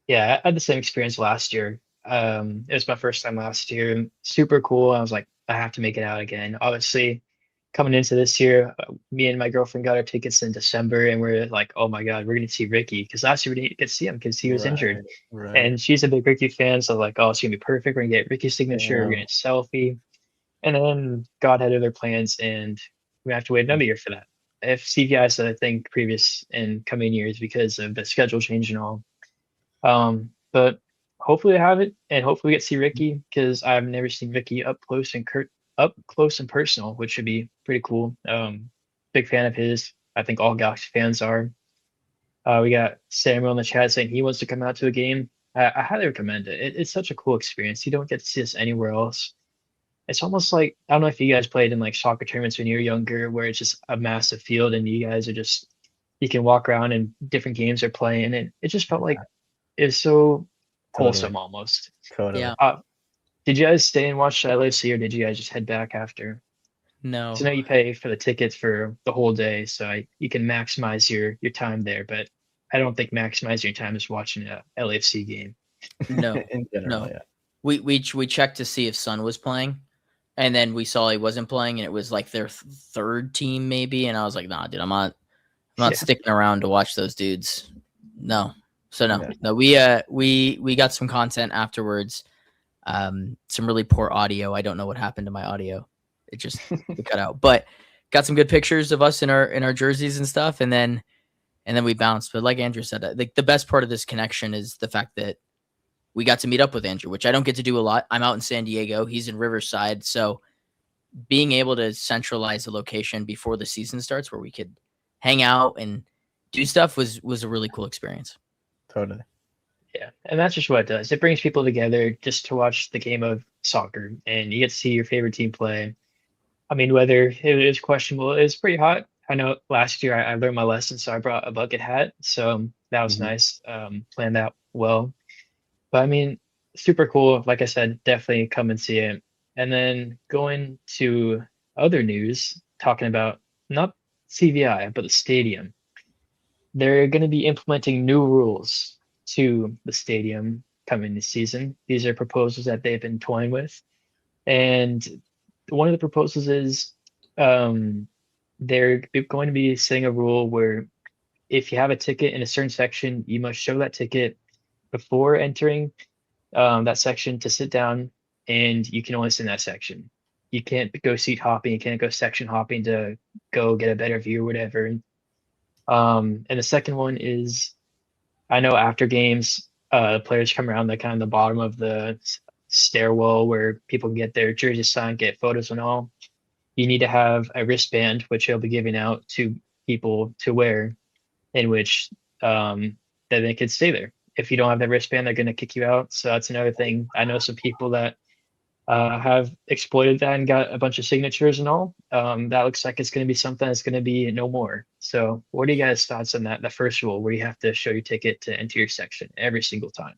Yeah, I had the same experience last year. It was my first time last year. Super cool. I was like, I have to make it out again. Obviously, coming into this year, me and my girlfriend got our tickets in December, and we're like, oh my God, we're gonna see Ricky because last year we didn't get to see him because he was injured. Right. And she's a big Ricky fan, so like, oh, it's gonna be perfect. We're gonna get Ricky's signature. We're gonna get a selfie. And then God had other plans, and we have to wait another year for that. If CVI said, I think previous and coming years because of the schedule change and all. But hopefully I have it, and hopefully we get to see Ricky because I've never seen Ricky up close and personal, which should be pretty cool. Big fan of his. I think all Galaxy fans are. We got Samuel in the chat saying he wants to come out to a game. I highly recommend it. It's such a cool experience. You don't get to see this anywhere else. It's almost like, I don't know if you guys played in like soccer tournaments when you were younger, where it's just a massive field and you guys are just, you can walk around and different games are playing, and it just felt like it's so wholesome almost. Totally. Yeah. Did you guys stay and watch LAFC, or did you guys just head back after? No. So now you pay for the tickets for the whole day, so you can maximize your time there. But I don't think maximizing your time is watching a LAFC game. No. In general, No. yeah. We checked to see if Sun was playing, and then we saw he wasn't playing, and it was like their third team maybe, and I was like, nah, dude, I'm not sticking around to watch those dudes. No. So no. We got some content afterwards. Some really poor audio. I don't know what happened to my audio. It just cut out. But got some good pictures of us in our jerseys and stuff, and then we bounced. But like Andrew said, the best part of this connection is the fact that we got to meet up with Andrew, which I don't get to do a lot. I'm out in San Diego. He's in Riverside. So being able to centralize the location before the season starts where we could hang out and do stuff was a really cool experience. Totally. Yeah, and that's just what it does. It brings people together just to watch the game of soccer, and you get to see your favorite team play. I mean, whether it is questionable, it's pretty hot. I know last year I learned my lesson, so I brought a bucket hat, so that was nice. Planned that well. But I mean, super cool. Like I said, definitely come and see it. And then going to other news, talking about not CVI, but the stadium. They're going to be implementing new rules to the stadium coming this season. These are proposals that they've been toying with. And one of the proposals is they're going to be setting a rule where if you have a ticket in a certain section, you must show that ticket before entering that section to sit down, and you can only sit in that section. You can't go seat hopping, you can't go section hopping to go get a better view or whatever. And the second one is, I know after games, players come around the kind of the bottom of the stairwell where people can get their jerseys signed, get photos and all. You need to have a wristband, which he'll be giving out to people to wear, in which that they could stay there. If you don't have that wristband, they're going to kick you out. So that's another thing. I know some people that have exploited that and got a bunch of signatures and all. That looks like it's going to be something that's going to be no more. So what are you guys' thoughts on that? The first rule where you have to show your ticket to enter your section every single time.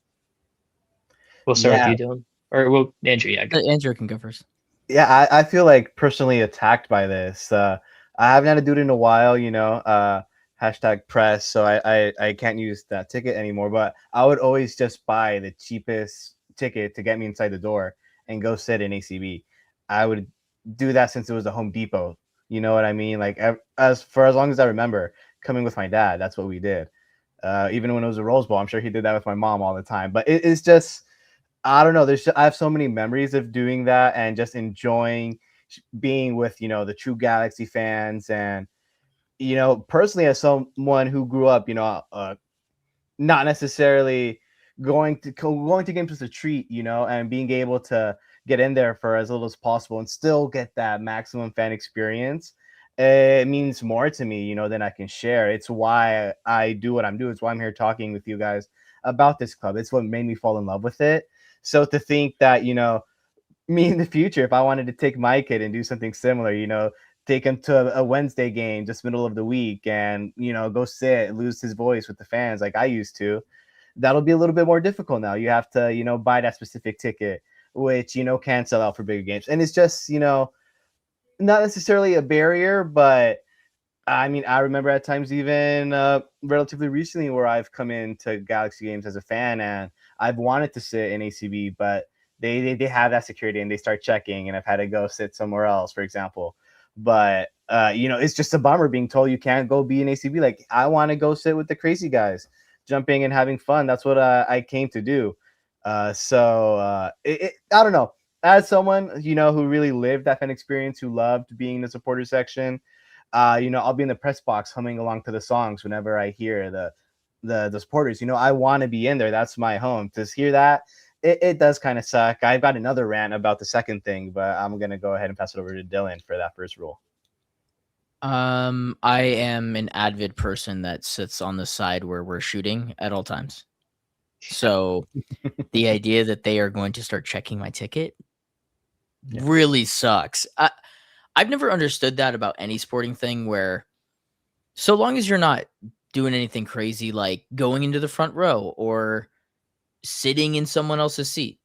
We'll start with Yeah. you, Dylan. Or we'll, Andrew, yeah. Go. Andrew can go first. Yeah, I feel like personally attacked by this. I haven't had to do it in a while, you know. Hashtag press, so I can't use that ticket anymore. But I would always just buy the cheapest ticket to get me inside the door and go sit in ACB. I would do that since it was a Home Depot. You know what I mean? Like as long as I remember, coming with my dad, that's what we did. Even when it was a Rose Bowl, I'm sure he did that with my mom all the time. But it's just, I don't know. I have so many memories of doing that and just enjoying being with, you know, the true Galaxy fans. And, you know, personally, as someone who grew up, you know, not necessarily going to games was a treat, you know, and being able to get in there for as little as possible and still get that maximum fan experience, it means more to me, you know, than I can share. It's why I do what I'm doing. It's why I'm here talking with you guys about this club. It's what made me fall in love with it. So to think that, you know, me in the future, if I wanted to take my kid and do something similar, you know, take him to a Wednesday game just middle of the week and, you know, go sit, lose his voice with the fans like I used to, that'll be a little bit more difficult now. You have to, you know, buy that specific ticket, which, you know, can sell out for bigger games. And it's just, you know, not necessarily a barrier, but I mean, I remember at times even relatively recently where I've come into Galaxy games as a fan and I've wanted to sit in ACB, but they have that security and they start checking and I've had to go sit somewhere else, for example. But, you know, it's just a bummer being told you can't go be in ACB. Like, I want to go sit with the crazy guys, jumping and having fun. That's what I came to do. I don't know. As someone, you know, who really lived that fan experience, who loved being in the supporter section, you know, I'll be in the press box humming along to the songs whenever I hear the supporters. You know, I want to be in there. That's my home. To hear that, it does kind of suck. I've got another rant about the second thing, but I'm gonna go ahead and pass it over to Dylan for that first rule. I am an avid person that sits on the side where we're shooting at all times. So the idea that they are going to start checking my ticket really sucks. I've never understood that about any sporting thing where so long as you're not doing anything crazy like going into the front row or sitting in someone else's seat,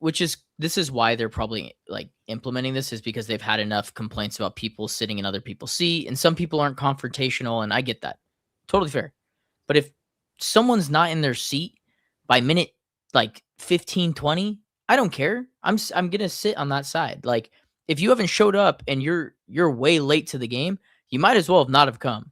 this is why they're probably like implementing this, is because they've had enough complaints about people sitting in other people's seat, and some people aren't confrontational, and I get that. Totally fair. But if someone's not in their seat by minute like 15, 20, I don't care. I'm going to sit on that side. Like, if you haven't showed up and you're way late to the game, you might as well not have come.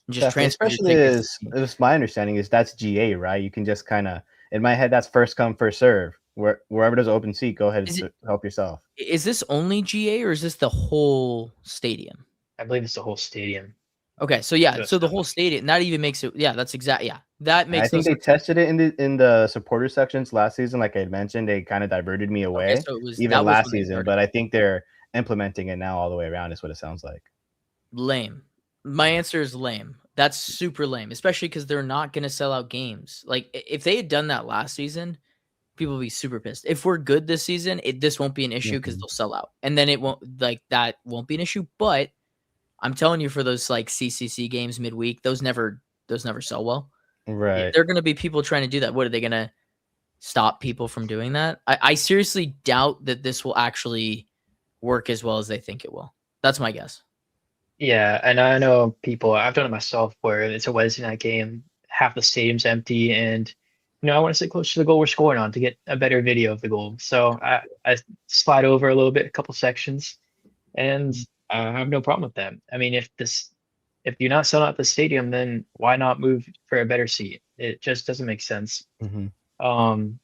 And just transfer your Especially tickets. as my understanding is that's GA, right? You can just kind of, in my head, that's first come, first serve. Wherever there's an open seat, go ahead and help yourself. Is this only GA or is this the whole stadium? I believe it's the whole stadium. Okay, so yeah, so the whole stadium, that even makes it, yeah, that's exact, yeah, that makes. I think they tested it in the supporter sections last season, like I had mentioned. They kind of diverted me away, Okay, so even last season. But I think they're implementing it now all the way around. Is what it sounds like. Lame. My answer is lame. That's super lame, especially because they're not going to sell out games. Like, if they had done that last season, people would be super pissed. If we're good this season, this won't be an issue because they'll sell out, and then it won't, like, that won't be an issue. But I'm telling you, for those like CCC games midweek, those never sell well. Right. They're going to be people trying to do that. What are they going to stop people from doing that? I seriously doubt that this will actually work as well as they think it will. That's my guess. Yeah, and I know people, I've done it myself, where it's a Wednesday night game, half the stadium's empty, and you know, I want to sit close to the goal we're scoring on to get a better video of the goal. So I slide over a little bit, a couple sections, and I have no problem with that. I mean, if this if you're not selling out the stadium, then why not move for a better seat? It just doesn't make sense. Mm-hmm.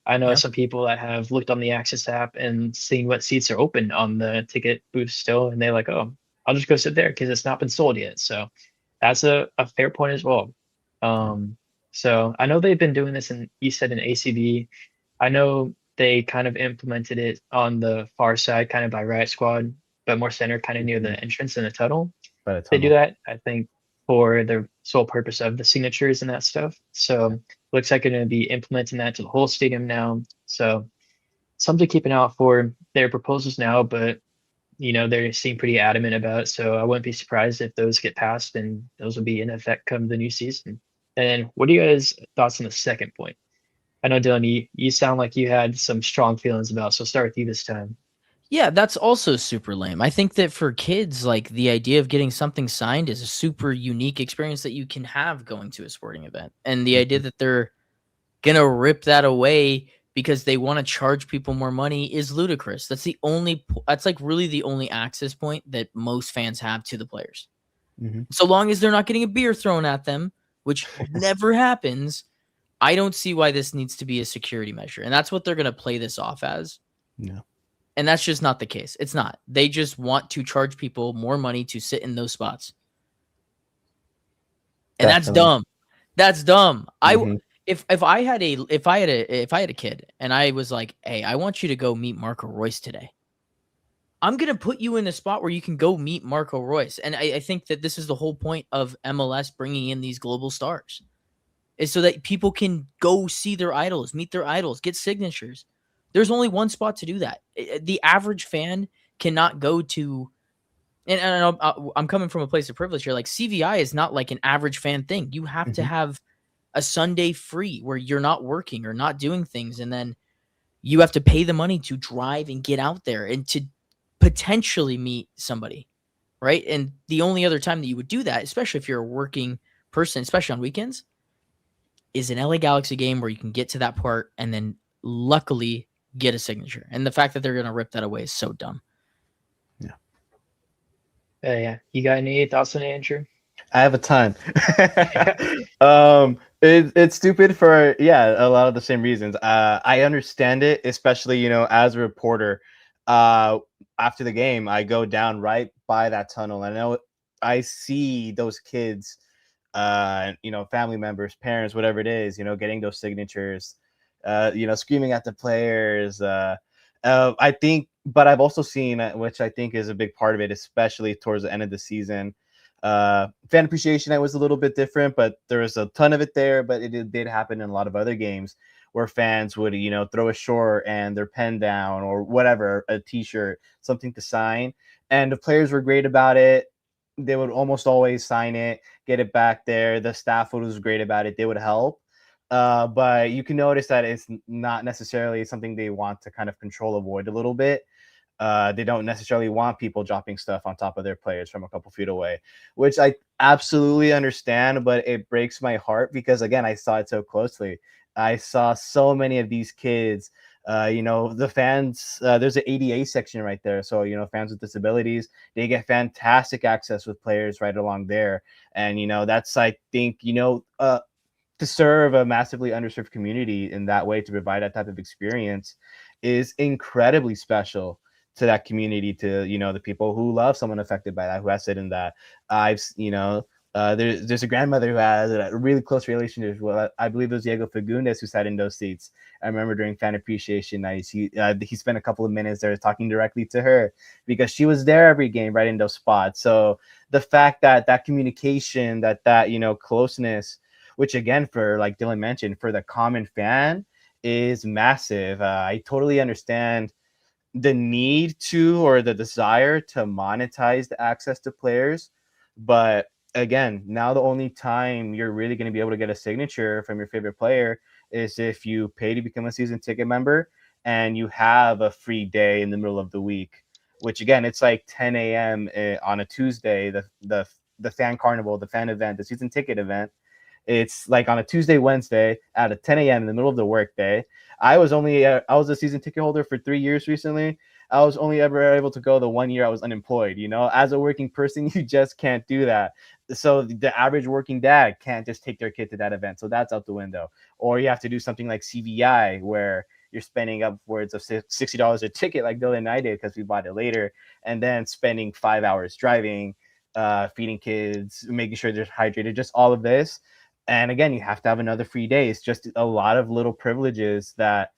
I know Yeah. some people that have looked on the Access app and seen what seats are open on the ticket booth still, and they're like, oh, I'll just go sit there because it's not been sold yet. So that's a fair point as well. So I know they've been doing this in, you said in ACB. I know they kind of implemented it on the far side, kind of by Riot Squad, but more centered, kind of near the entrance in the tunnel. But a They do tunnel. that, I think, for the sole purpose of the signatures and that stuff. So looks like they're going to be implementing that to the whole stadium now. So something to keep an eye out for their proposals now, but they seem pretty adamant about it. So I wouldn't be surprised if those get passed and those will be in effect come the new season. And what are you guys' thoughts on the second point? I know, Dylan, you sound like you had some strong feelings about, so I'll start with you this time. Yeah, that's also super lame. I think that for kids, like the idea of getting something signed is a super unique experience that you can have going to a sporting event. And the idea that they're going to rip that away because they want to charge people more money is ludicrous. That's that's like really the only access point that most fans have to the players. Mm-hmm. So long as they're not getting a beer thrown at them, which never happens, I don't see why this needs to be a security measure. And that's what they're going to play this off as. No. And that's just not the case. It's not. They just want to charge people more money to sit in those spots. And that's Definitely. dumb. That's dumb. Mhm. If I had a kid and I was like, "Hey, I want you to go meet Marco Royce today." I'm going to put you in a spot where you can go meet Marco Royce. And I think that this is the whole point of MLS bringing in these global stars, is so that people can go see their idols, meet their idols, get signatures. There's only one spot to do that. The average fan cannot go to, and I'm coming from a place of privilege here. Like CVI is not like an average fan thing. You have to have a Sunday free where you're not working or not doing things. And then you have to pay the money to drive and get out there and to potentially meet somebody. Right. And the only other time that you would do that, especially if you're a working person, especially on weekends, is an LA Galaxy game where you can get to that part and then luckily get a signature. And the fact that they're going to rip that away is so dumb. Yeah. You got any thoughts on it, Andrew? I have a ton. It's stupid for a lot of the same reasons. I understand it, especially as a reporter. After the game, I go down right by that tunnel, and I see those kids, family members, parents, whatever it is, getting those signatures, screaming at the players. I think, but I've also seen, which I think is a big part of it, especially towards the end of the season. Fan appreciation, it was a little bit different, but there was a ton of it there. But it did happen in a lot of other games where fans would, throw a short and their pen down or whatever, a T-shirt, something to sign. And the players were great about it. They would almost always sign it, get it back there. The staff was great about it. They would help. But you can notice that it's not necessarily something they want to kind of avoid a little bit. They don't necessarily want people dropping stuff on top of their players from a couple feet away, which I absolutely understand, but it breaks my heart because, again, I saw it so closely. I saw so many of these kids, the fans, there's an ADA section right there. So, fans with disabilities, they get fantastic access with players right along there. And, that's, I think, to serve a massively underserved community in that way, to provide that type of experience is incredibly special to that community, to, the people who love someone affected by that, who has sit in that. There's a grandmother who has a really close relationship with, I believe it was Diego Fagundes, who sat in those seats. I remember during fan appreciation nights, he spent a couple of minutes there talking directly to her because she was there every game right in those spots. So the fact that communication, that closeness, which again, for like Dylan mentioned, for the common fan is massive. I totally understand the need to, or the desire to monetize the access to players. But again, now the only time you're really going to be able to get a signature from your favorite player is if you pay to become a season ticket member and you have a free day in the middle of the week, which again, it's like 10 a.m. On a Tuesday, the fan carnival, the fan event, the season ticket event. It's like on a Tuesday, Wednesday at 10 a.m. in the middle of the workday. I was a season ticket holder for 3 years recently. I was only ever able to go the 1 year I was unemployed. As a working person, you just can't do that. So the average working dad can't just take their kid to that event. So that's out the window. Or you have to do something like CVI where you're spending upwards of $60 a ticket like Dylan and I did because we bought it later, and then spending 5 hours driving, feeding kids, making sure they're hydrated, just all of this. And again, you have to have another free day. It's just a lot of little privileges that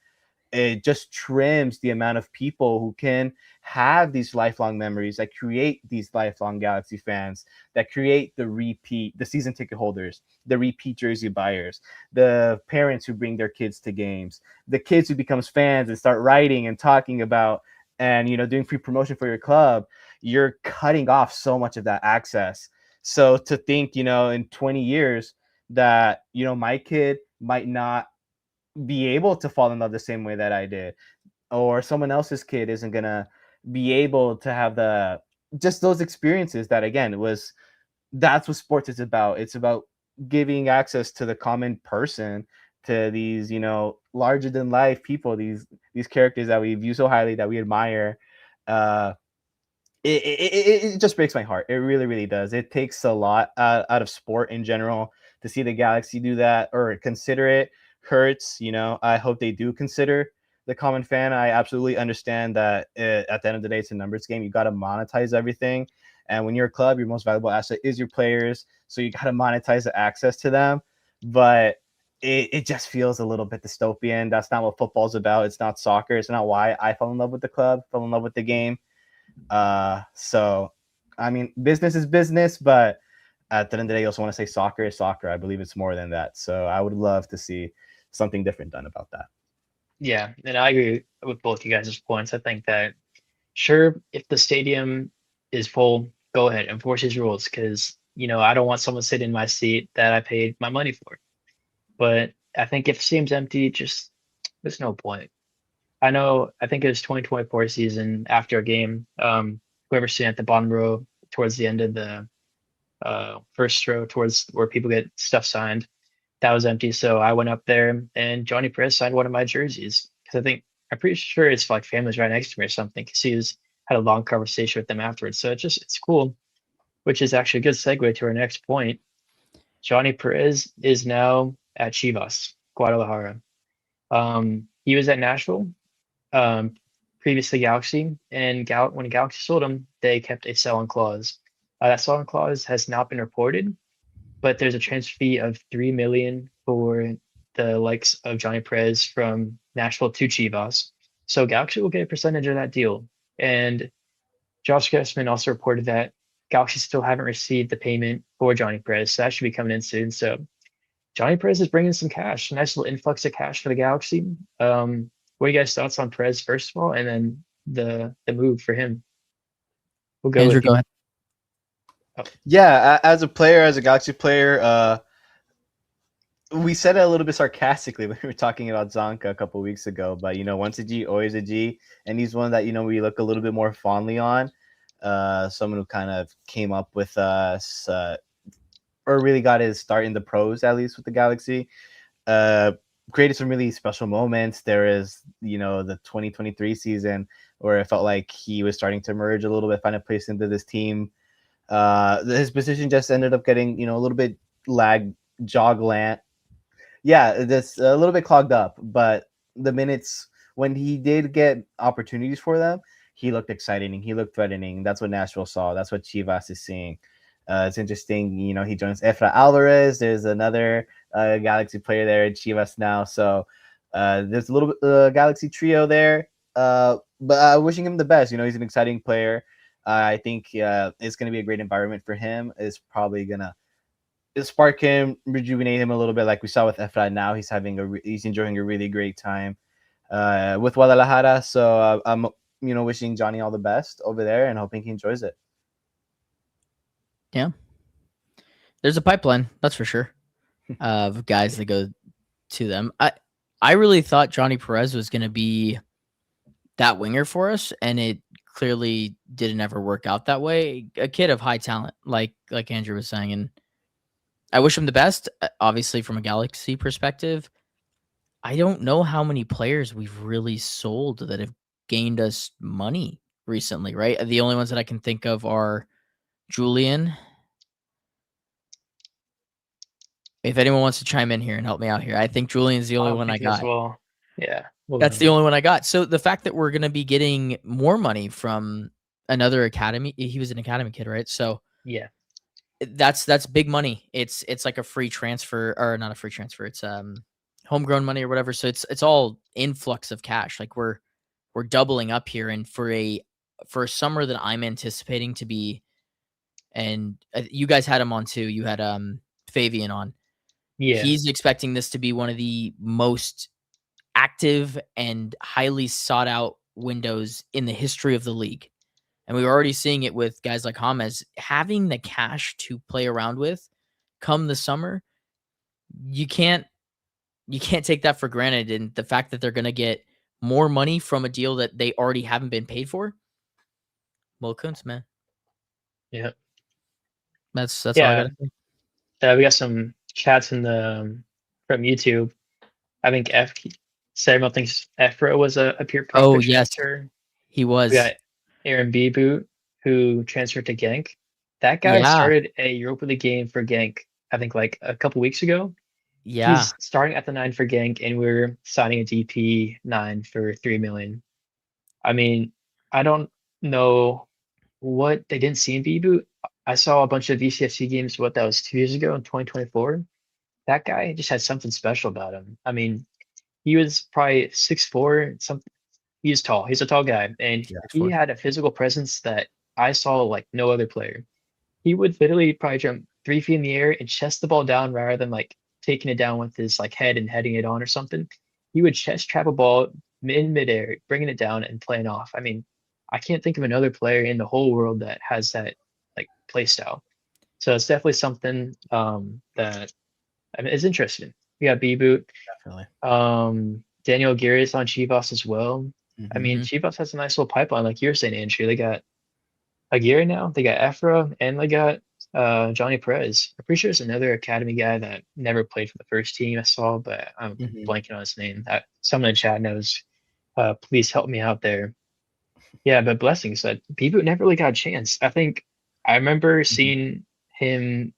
it just trims the amount of people who can have these lifelong memories, that create these lifelong Galaxy fans, that create the season ticket holders, the repeat jersey buyers, the parents who bring their kids to games, the kids who becomes fans and start writing and talking about and doing free promotion for your club. You're cutting off so much of that access. So to think, in 20 years that, my kid might not be able to fall in love the same way that I did, or someone else's kid isn't gonna be able to have just those experiences that, again, that's what sports is about. It's about giving access to the common person, to these larger than life people, these characters that we view so highly, that we admire. It just breaks my heart. It really, really does. It takes a lot out of sport in general to see the Galaxy do that or consider it. Hurts. I hope they do consider the common fan. I absolutely understand that at the end of the day, it's a numbers game. You got to monetize everything. And when you're a club, your most valuable asset is your players. So you got to monetize the access to them. But it just feels a little bit dystopian. That's not what football's about. It's not soccer. It's not why I fell in love with the club, fell in love with the game. So, I mean, business is business, but at the end of the day, you also want to say soccer is soccer. I believe it's more than that. So I would love to see something different done about that. Yeah, and I agree with both you guys' points. I think that sure, if the stadium is full, go ahead, enforce these rules because I don't want someone sitting in my seat that I paid my money for. But I think if the stadium's empty, just there's no point. I think it was 2024 season after a game, whoever's sitting at the bottom row towards the end of the first row towards where people get stuff signed, that was empty. So I went up there and Johnny Perez signed one of my jerseys because I'm pretty sure it's like family's right next to me or something because had a long conversation with them afterwards. So it's cool, which is actually a good segue to our next point. Johnny Perez is now at Chivas, Guadalajara. He was at Nashville, previously Galaxy, and when Galaxy sold him, they kept a sell-on clause. That sell-on clause has not been reported, but there's a transfer fee of $3 million for the likes of Johnny Perez from Nashville to Chivas. So Galaxy will get a percentage of that deal. And Josh Gessman also reported that Galaxy still haven't received the payment for Johnny Perez. So that should be coming in soon. So Johnny Perez is bringing some cash, a nice little influx of cash for the Galaxy. What are you guys' thoughts on Perez first of all, and then the move for him? We'll go. Andrew, go ahead. Oh. Yeah, as a Galaxy player, we said it a little bit sarcastically when we were talking about Zonka a couple of weeks ago, but once a G, always a G, and he's one that we look a little bit more fondly on. Someone who kind of came up with us, or really got his start in the pros, at least with the Galaxy. Created some really special moments. There is, the 2023 season where it felt like he was starting to emerge a little bit, find a place into this team. His position just ended up getting, a little bit joglant. Yeah, that's a little bit clogged up, but the minutes when he did get opportunities for them, he looked exciting. He looked threatening. That's what Nashville saw. That's what Chivas is seeing. It's interesting, he joins Efra Alvarez. There's another Galaxy player there at Chivas now. So there's a little bit Galaxy trio there. But wishing him the best. He's an exciting player. I think it's going to be a great environment for him. It's probably going to spark him, rejuvenate him a little bit like we saw with Efra. Now he's enjoying a really great time with Guadalajara. So I'm wishing Johnny all the best over there and hoping he enjoys it. Yeah, there's a pipeline, that's for sure, of guys that go to them. I really thought Johnny Perez was going to be that winger for us, and it clearly didn't ever work out that way. A kid of high talent, like Andrew was saying, and I wish him the best. Obviously, from a Galaxy perspective, I don't know how many players we've really sold that have gained us money recently, right? The only ones that I can think of are Julian. If anyone wants to chime in here and help me out here, I think Julian's the only I'm one I thinking as got. well. Yeah. That's the only one I got. So the fact that we're gonna be getting more money from another academy, he was an academy kid, right? So yeah. that's big money. It's like a free transfer, or not a free transfer. It's homegrown money or whatever. So it's all influx of cash. Like we're doubling up here, and for a summer that I'm anticipating to be, and you guys had him on too. You had Fabian on. Yeah. He's expecting this to be one of the most active and highly sought out windows in the history of the league. And we were already seeing it with guys like James having the cash to play around with come the summer. You can't take that for granted. And the fact that they're going to get more money from a deal that they already haven't been paid for. Well, Kuntz, man. Yeah. That's all I got to say. We got some chats in the from YouTube. I think Samuel thinks Efra was a pure profit Oh, yes. transfer. He was. We got Aaron B. Boot, who transferred to Genk. That guy Yeah. started a Europa League game for Genk, I think like a couple weeks ago. Yeah. He's starting at the 9 for Genk, and we're signing a DP 9 for 3 million. I mean, I don't know what they didn't see in B. Boot. I saw a bunch of VCFC games, that was 2 years ago in 2024. That guy just had something special about him. I mean, he was probably 6'4", something. He's tall. He's a tall guy, and he had a physical presence that I saw like no other player. He would literally probably jump 3 feet in the air and chest the ball down rather than like taking it down with his like head and heading it on or something. He would chest trap a ball in midair, bringing it down and playing off. I mean, I can't think of another player in the whole world that has that like play style. So it's definitely something that is interesting. We got B Boot. Definitely. Daniel Aguirre is on Chivas as well. I mean, Mhm. Chivas has a nice little pipeline, like you're saying, Andrew. They got Aguirre now, they got Efra, and they got Johnny Perez. I'm pretty sure there's another academy guy that never played for the first team I saw, but I'm blanking on his name. Someone in chat knows. Please help me out there. Yeah, but Blessing said Bibu never really got a chance. I think I remember seeing him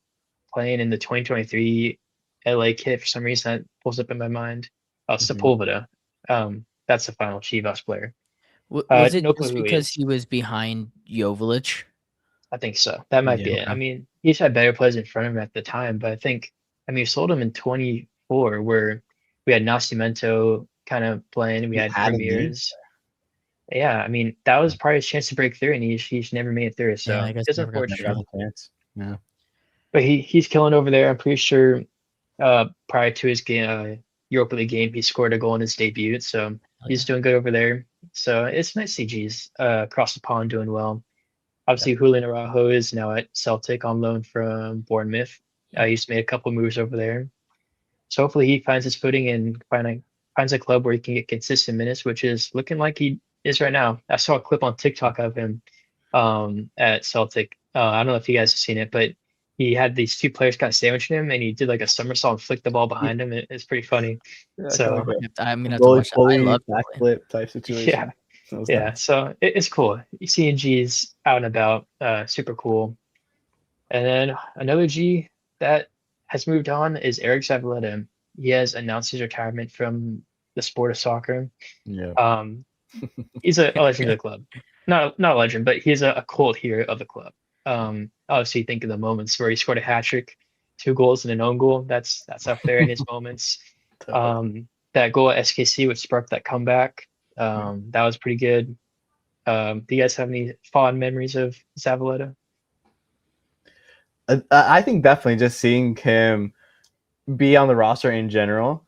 playing in the 2023 LA kit for some reason. That pulls up in my mind. Sepulveda. That's the final Chivas player. Was it No clue just who he because is. he was behind Jovic? I think so. That might be it. Okay. I mean, he's had better players in front of him at the time, but I mean, we sold him in 24, where we had Nascimento kind of playing. We had had a Ramirez. Yeah, I mean, that was probably his chance to break through, and he's never made it through. So Yeah, I guess it's never got the unfortunate. chance. Yeah. But he's killing over there. I'm pretty sure prior to his game, Europa League game, he scored a goal in his debut. So he's doing good over there. So it's nice to see G's across the pond doing well. Obviously, Julian Araujo is now at Celtic on loan from Bournemouth. He used to make a couple moves over there. So hopefully he finds his footing and finds a club where he can get consistent minutes, which is looking like he is right now. I saw a clip on TikTok of him at Celtic. I don't know if you guys have seen it, but he had these two players kind of sandwiching him, and he did like a somersault and flicked the ball behind him. It's pretty funny. So I'm gonna have to watch that. I love backflip type situation. Yeah. Nice. So it's cool. Seeing G's out and about, super cool. And then another G that has moved on is Eric Zavaleta. He has announced his retirement from the sport of soccer. Yeah. He's a legend of the club. Not a legend, but he's a cult hero of the club. Obviously, think of the moments where he scored a hat trick, 2 goals and an own goal. That's up there in his moments. That goal at SKC, which sparked that comeback, that was pretty good. Do you guys have any fond memories of Zavaleta? I think definitely just seeing him be on the roster in general.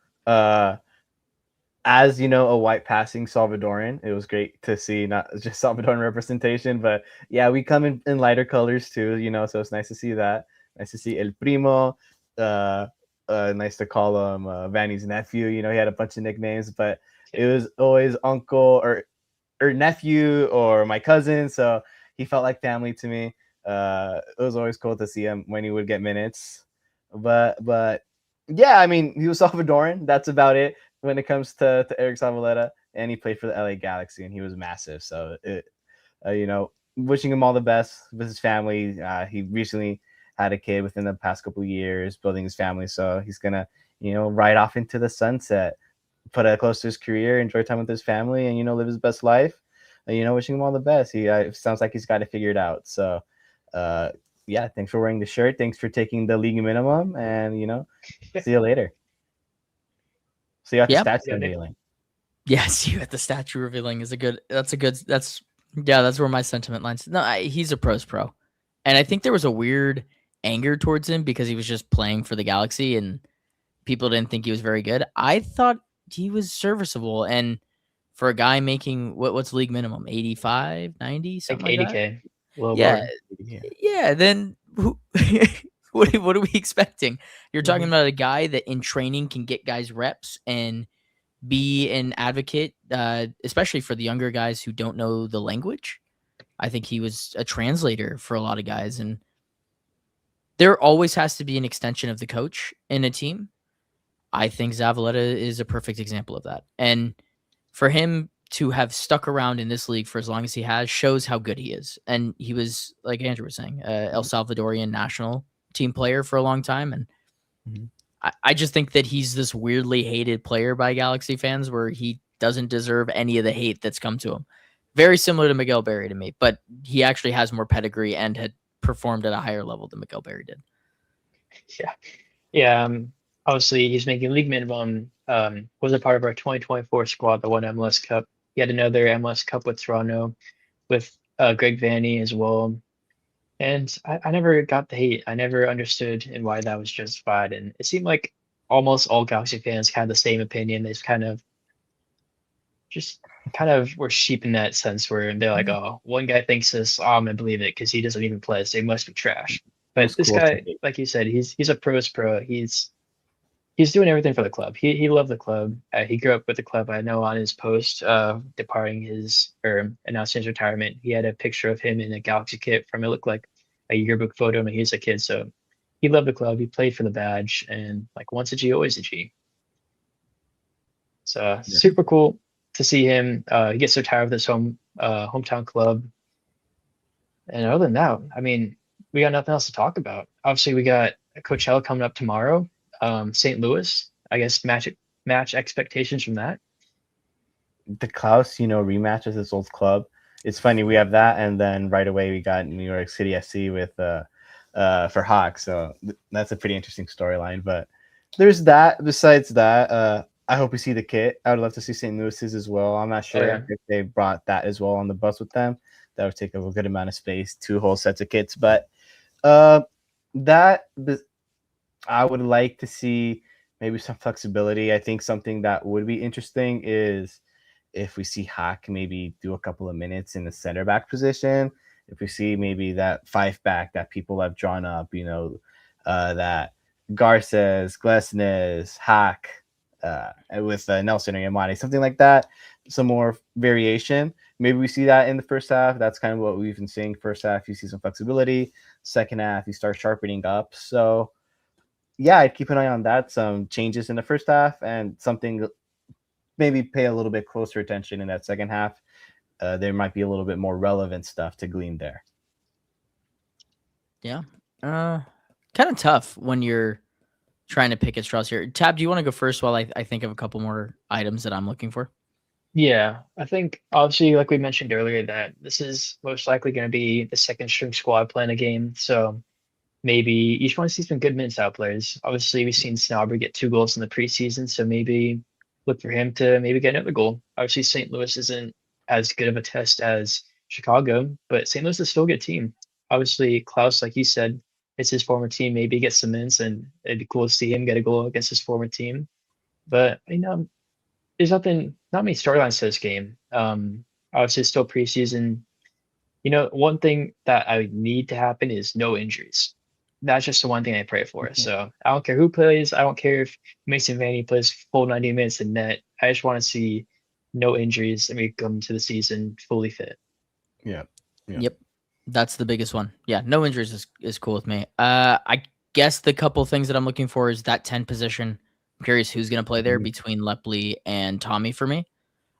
As you know, a white passing Salvadoran, it was great to see not just Salvadoran representation, but yeah, we come in lighter colors too, so it's nice to see that. Nice to see El Primo. Nice to call him Vanny's nephew. He had a bunch of nicknames, but it was always uncle or nephew or my cousin, so he felt like family to me. It was always cool to see him when he would get minutes. But yeah, I mean, he was Salvadoran. That's about it when it comes to Eric Zavaleta. and he played for the LA Galaxy, and he was massive. So wishing him all the best with his family. He recently had a kid within the past couple of years, building his family. So he's gonna, ride off into the sunset, put a close to his career, enjoy time with his family, and live his best life. Wishing him all the best. He sounds like he's got it figured out. So, yeah, thanks for wearing the shirt. Thanks for taking the league minimum, and see you later. See you at the statue unveiling. Yeah, see you at the statue revealing is that's where my sentiment lines. No, he's a pro's pro. And I think there was a weird anger towards him because he was just playing for the Galaxy and people didn't think he was very good. I thought he was serviceable. And for a guy making what's league minimum, 85, 90, something like 80K. that? Yeah. Yeah. Then what are we expecting? You're talking about a guy that in training can get guys reps and be an advocate, especially for the younger guys who don't know the language. I think he was a translator for a lot of guys, and there always has to be an extension of the coach in a team. I think Zavaleta is a perfect example of that. And for him to have stuck around in this league for as long as he has shows how good he is. And he was, like Andrew was saying, El Salvadorian national team player for a long time. And I just think that he's this weirdly hated player by Galaxy fans where he doesn't deserve any of the hate that's come to him. Very similar to Miguel Berry to me, but he actually has more pedigree and had performed at a higher level than Miguel Berry did. Yeah. Obviously, he's making league minimum. Was a part of our 2024 squad that won MLS Cup. He had another MLS Cup with Toronto, with Greg Vanney as well. And I never got the hate. I never understood and why that was justified. And it seemed like almost all Galaxy fans had the same opinion. They kind of were sheep in that sense where they're like, oh, one guy thinks this, oh, I'm gonna believe it because he doesn't even play, so he must be trash. But this guy, like you said, he's a pro's pro. He's doing everything for the club. He loved the club. He grew up with the club. I know on his post announcing his retirement, he had a picture of him in a Galaxy kit from, it looked like a yearbook photo when he was a kid. So he loved the club. He played for the badge, and like once a G, always a G. So super cool to see him. He gets so tired with his hometown club. And other than that, I mean, we got nothing else to talk about. Obviously, we got Coachella coming up tomorrow. St. Louis, I guess match expectations from that. The Klaus, rematch with his old club. It's funny, we have that, and then right away we got New York City FC with for Hawks. So that's a pretty interesting storyline. But there's that. Besides that, I hope we see the kit. I would love to see St. Louis's as well. I'm not sure if they brought that as well on the bus with them. That would take up a good amount of space, 2 whole sets of kits. But I would like to see maybe some flexibility. I think something that would be interesting is if we see Hawk maybe do a couple of minutes in the center back position. If we see maybe that 5-back that people have drawn up, that Garces, Glesnes, Hawk, with Nelson or Yamani, something like that. Some more variation. Maybe we see that in the first half. That's kind of what we've been seeing. First half, you see some flexibility. Second half, you start sharpening up. So, yeah, I'd keep an eye on that. Some changes in the first half and something maybe pay a little bit closer attention in that second half. There might be a little bit more relevant stuff to glean there. Yeah. Kind of tough when you're trying to pick at straws here. Tab, do you want to go first while I think of a couple more items that I'm looking for? Yeah, I think obviously, like we mentioned earlier, that this is most likely going to be the second string squad playing a game. So maybe you just want to see some good minutes out players. Obviously, we've seen Snauber get 2 goals in the preseason, so maybe look for him to maybe get another goal. Obviously, St. Louis isn't as good of a test as Chicago, but St. Louis is still a good team. Obviously, Klaus, like you said, it's his former team. Maybe he gets some minutes, and it'd be cool to see him get a goal against his former team. But there's not many storylines to this game. Obviously, it's still preseason. One thing that I need to happen is no injuries. That's just the one thing I pray for. Mm-hmm. So I don't care who plays. I don't care if Mason Vanny plays full 90 minutes in net. I just want to see no injuries and we come to the season fully fit. Yeah. Yep. That's the biggest one. Yeah, no injuries is cool with me. I guess the couple things that I'm looking for is that 10 position. I'm curious who's going to play there between Lepley and Tommy for me.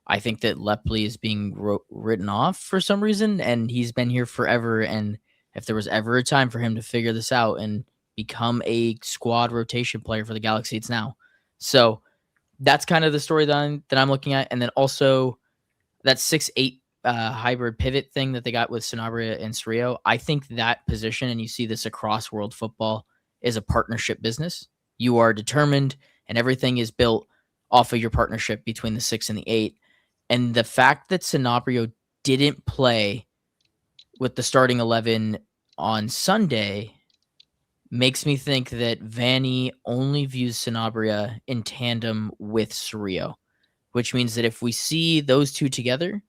I think that Lepley is being written off for some reason, and he's been here forever. And if there was ever a time for him to figure this out and become a squad rotation player for the Galaxy, it's now. So that's kind of the story that I'm looking at. And then also that 6-8 hybrid pivot thing that they got with Sanabria and Cerrillo. I think that position, and you see this across world football, is a partnership business. You are determined, and everything is built off of your partnership between the 6 and the 8. And the fact that Sanabria didn't play with the starting 11 on Sunday makes me think that Vanny only views Sanabria in tandem with Cerrillo, which means that if we see those two together,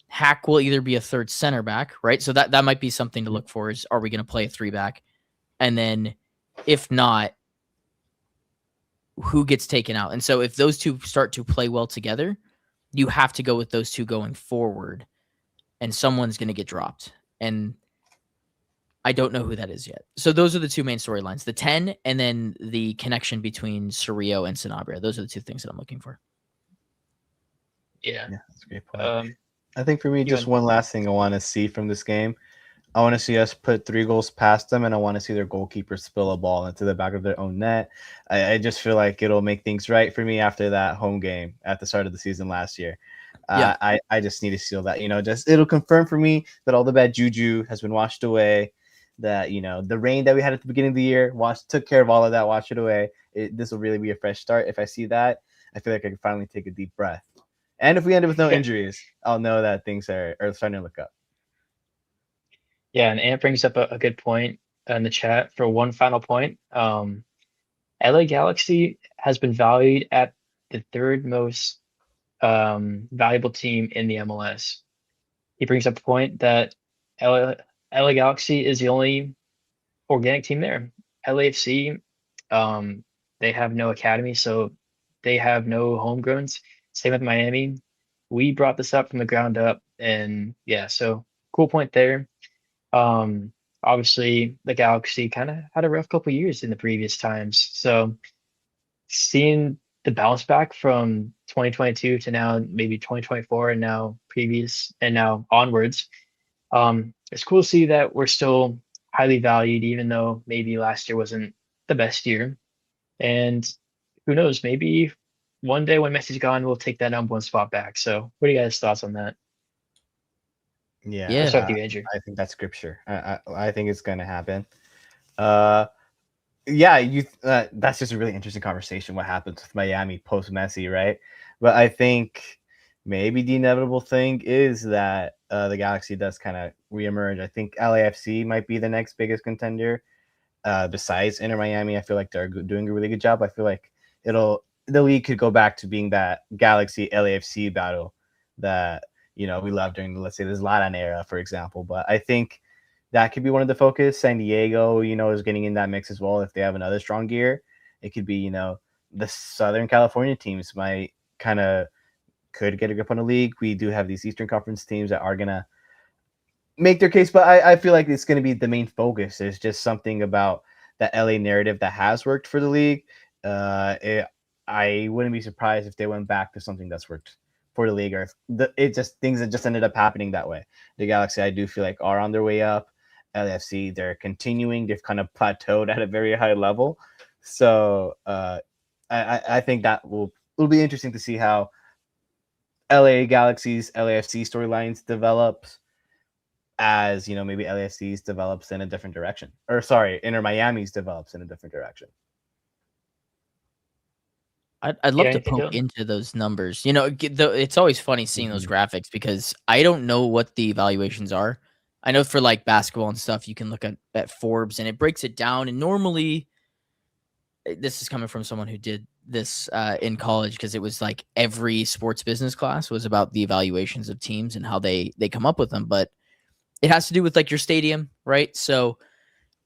Hack will either be a third center back, right? So that might be something to look for is, are we going to play a 3-back? And then if not, who gets taken out? And so if those two start to play well together, you have to go with those two going forward, and someone's going to get dropped. And I don't know who that is yet. So those are the two main storylines, the 10 and then the connection between Cerrillo and Sanabria. Those are the two things that I'm looking for. Yeah. That's a great point. I think for me, just one last thing I want to see from this game. I want to see us put 3 goals past them, and I want to see their goalkeepers spill a ball into the back of their own net. I just feel like it'll make things right for me after that home game at the start of the season last year. I just need to seal that. Just it'll confirm for me that all the bad juju has been washed away. That the rain that we had at the beginning of the year took care of all of that, washed it away. This will really be a fresh start. If I see that, I feel like I can finally take a deep breath. And if we end up with no injuries, I'll know that things are starting to look up. Yeah, and Ant brings up a good point in the chat for one final point. LA Galaxy has been valued at the 3rd most valuable team in the MLS. He brings up a point that LA Galaxy is the only organic team there. LAFC, they have no academy, so they have no homegrowns. Same with Miami. We brought this up from the ground up, and yeah, so cool point there. Obviously, the Galaxy kind of had a rough couple years in the previous times, so seeing the bounce back from 2022 to now, maybe 2024, and now onwards, it's cool to see that we're still highly valued, even though maybe last year wasn't the best year. And who knows, maybe one day when Messi's gone, we'll take that number 1 spot back. So what are you guys' thoughts on that? Yeah, Let's start with you, Andrew. I think that's scripture. I think it's going to happen. That's just a really interesting conversation. What happens with Miami post Messi, right? But I think maybe the inevitable thing is that the Galaxy does kind of reemerge. I think LAFC might be the next biggest contender. Besides Inter Miami, I feel like they're doing a really good job. I feel like the league could go back to being that Galaxy LAFC battle that we loved during, let's say, the Zlatan era, for example. But I think that could be one of the focus. San Diego, is getting in that mix as well. If they have another strong gear, it could be, the Southern California teams could get a grip on the league. We do have these Eastern Conference teams that are gonna make their case, but I feel like it's going to be the main focus. There's just something about that LA narrative that has worked for the league. I wouldn't be surprised if they went back to something that's worked for the league, or things that just ended up happening that way. The Galaxy, I do feel like, are on their way up. LAFC, they're continuing. They've kind of plateaued at a very high level. So I think that it'll be interesting to see how LA Galaxy's LAFC storylines develops, as maybe LAFC's develops in a different direction, or sorry, Inter Miami's develops in a different direction. I'd love to poke into those numbers. It's always funny seeing those graphics because I don't know what the evaluations are. I know for like basketball and stuff, you can look at Forbes and it breaks it down. And normally, this is coming from someone who did this in college, because it was like every sports business class was about the evaluations of teams and how they come up with them. But it has to do with like your stadium, right? So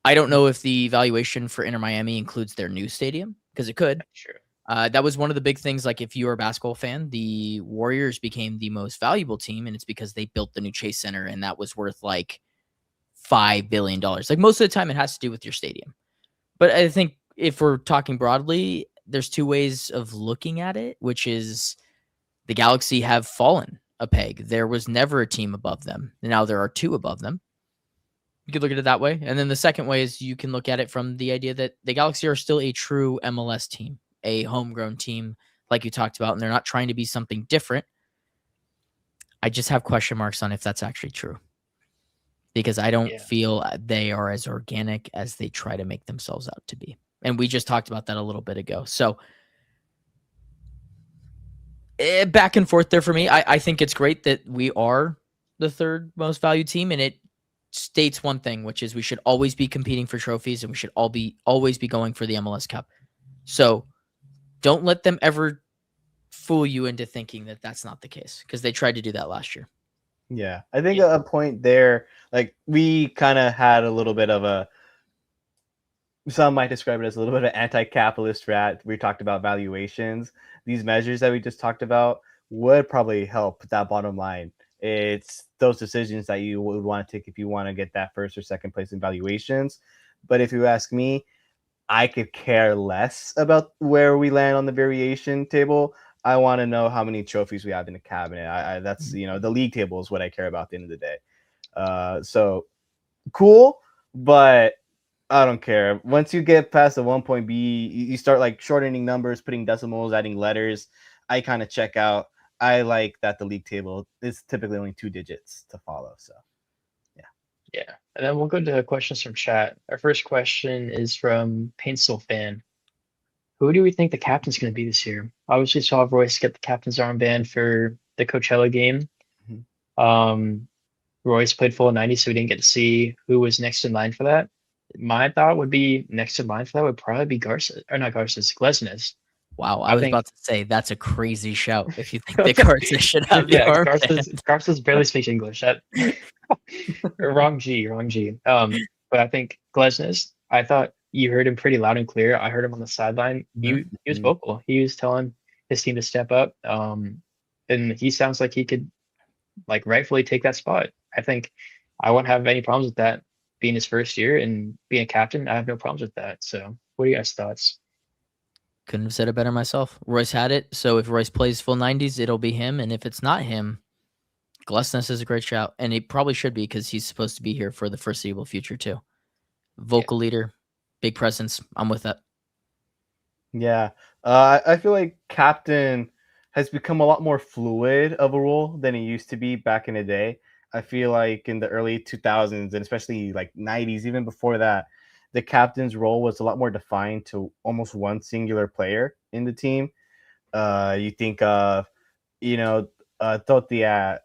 I don't know if the evaluation for Inter Miami includes their new stadium, because it could. Sure. That was one of the big things. Like if you're a basketball fan, the Warriors became the most valuable team, and it's because they built the new Chase Center, and that was worth like $5 billion. Like most of the time, it has to do with your stadium. But I think if we're talking broadly, there's two ways of looking at it, which is The Galaxy have fallen a peg. There was never a team above them. Now there are two above them. You could look at it that way. And then the second way is you can look at it from the idea that the Galaxy are still a true MLS team, a homegrown team, like you talked about, and they're not trying to be something different. I just have question marks on if that's actually true, because I don't feel they are as organic as they try to make themselves out to be. And we just talked about that a little bit ago. So back and forth there for me. I think it's great that we are the third most valued team, and it states one thing, which is we should always be competing for trophies, and we should always be going for the MLS Cup. So don't let them ever fool you into thinking that that's not the case, because they tried to do that last year. Yeah, I think a point there, like we kind of had a little bit of a, some might describe it as a little bit of an anti-capitalist rat. We talked about valuations. These measures that we just talked about would probably help that bottom line. It's those decisions that you would want to take if you want to get that first or second place in valuations. But if you ask me, I could care less about where we land on the variation table. I want to know how many trophies we have in the cabinet. That's, the league table is what I care about at the end of the day. So cool, but I don't care. Once you get past the 1.B, you start like shortening numbers, putting decimals, adding letters. I kind of check out. I like that the league table is typically only 2 digits to follow. So, Yeah. And then we'll go to questions from chat. Our first question is from Pencil Fan. Who do we think the captain's going to be this year? Obviously, saw Royce get the captain's armband for the Coachella game. Royce played full 90, so we didn't get to see who was next in line for that. My thought would be next in line for that would probably be Garza, or not Garza, Glesnes. Wow, I was about to say that's a crazy shout if you think that Garza should have the armband. Garza's barely speaks English. That wrong G. But I think Glesnes, I thought you heard him pretty loud and clear. I heard him on the sideline. He was vocal. He was telling his team to step up. And he sounds like he could like rightfully take that spot. I think I wouldn't have any problems with that being his first year and being a captain. I have no problems with that. So what are you guys' thoughts? Couldn't have said it better myself. Royce had it. So if Royce plays full 90s, it'll be him. And if it's not him, Glesnes is a great shout. And it probably should be, because he's supposed to be here for the foreseeable future too. Vocal leader, big presence. I'm with that. Yeah. I feel like captain has become a lot more fluid of a role than it used to be back in the day. I feel like in the early 2000s and especially like 90s, even before that, the captain's role was a lot more defined to almost one singular player in the team. You think of, Totti at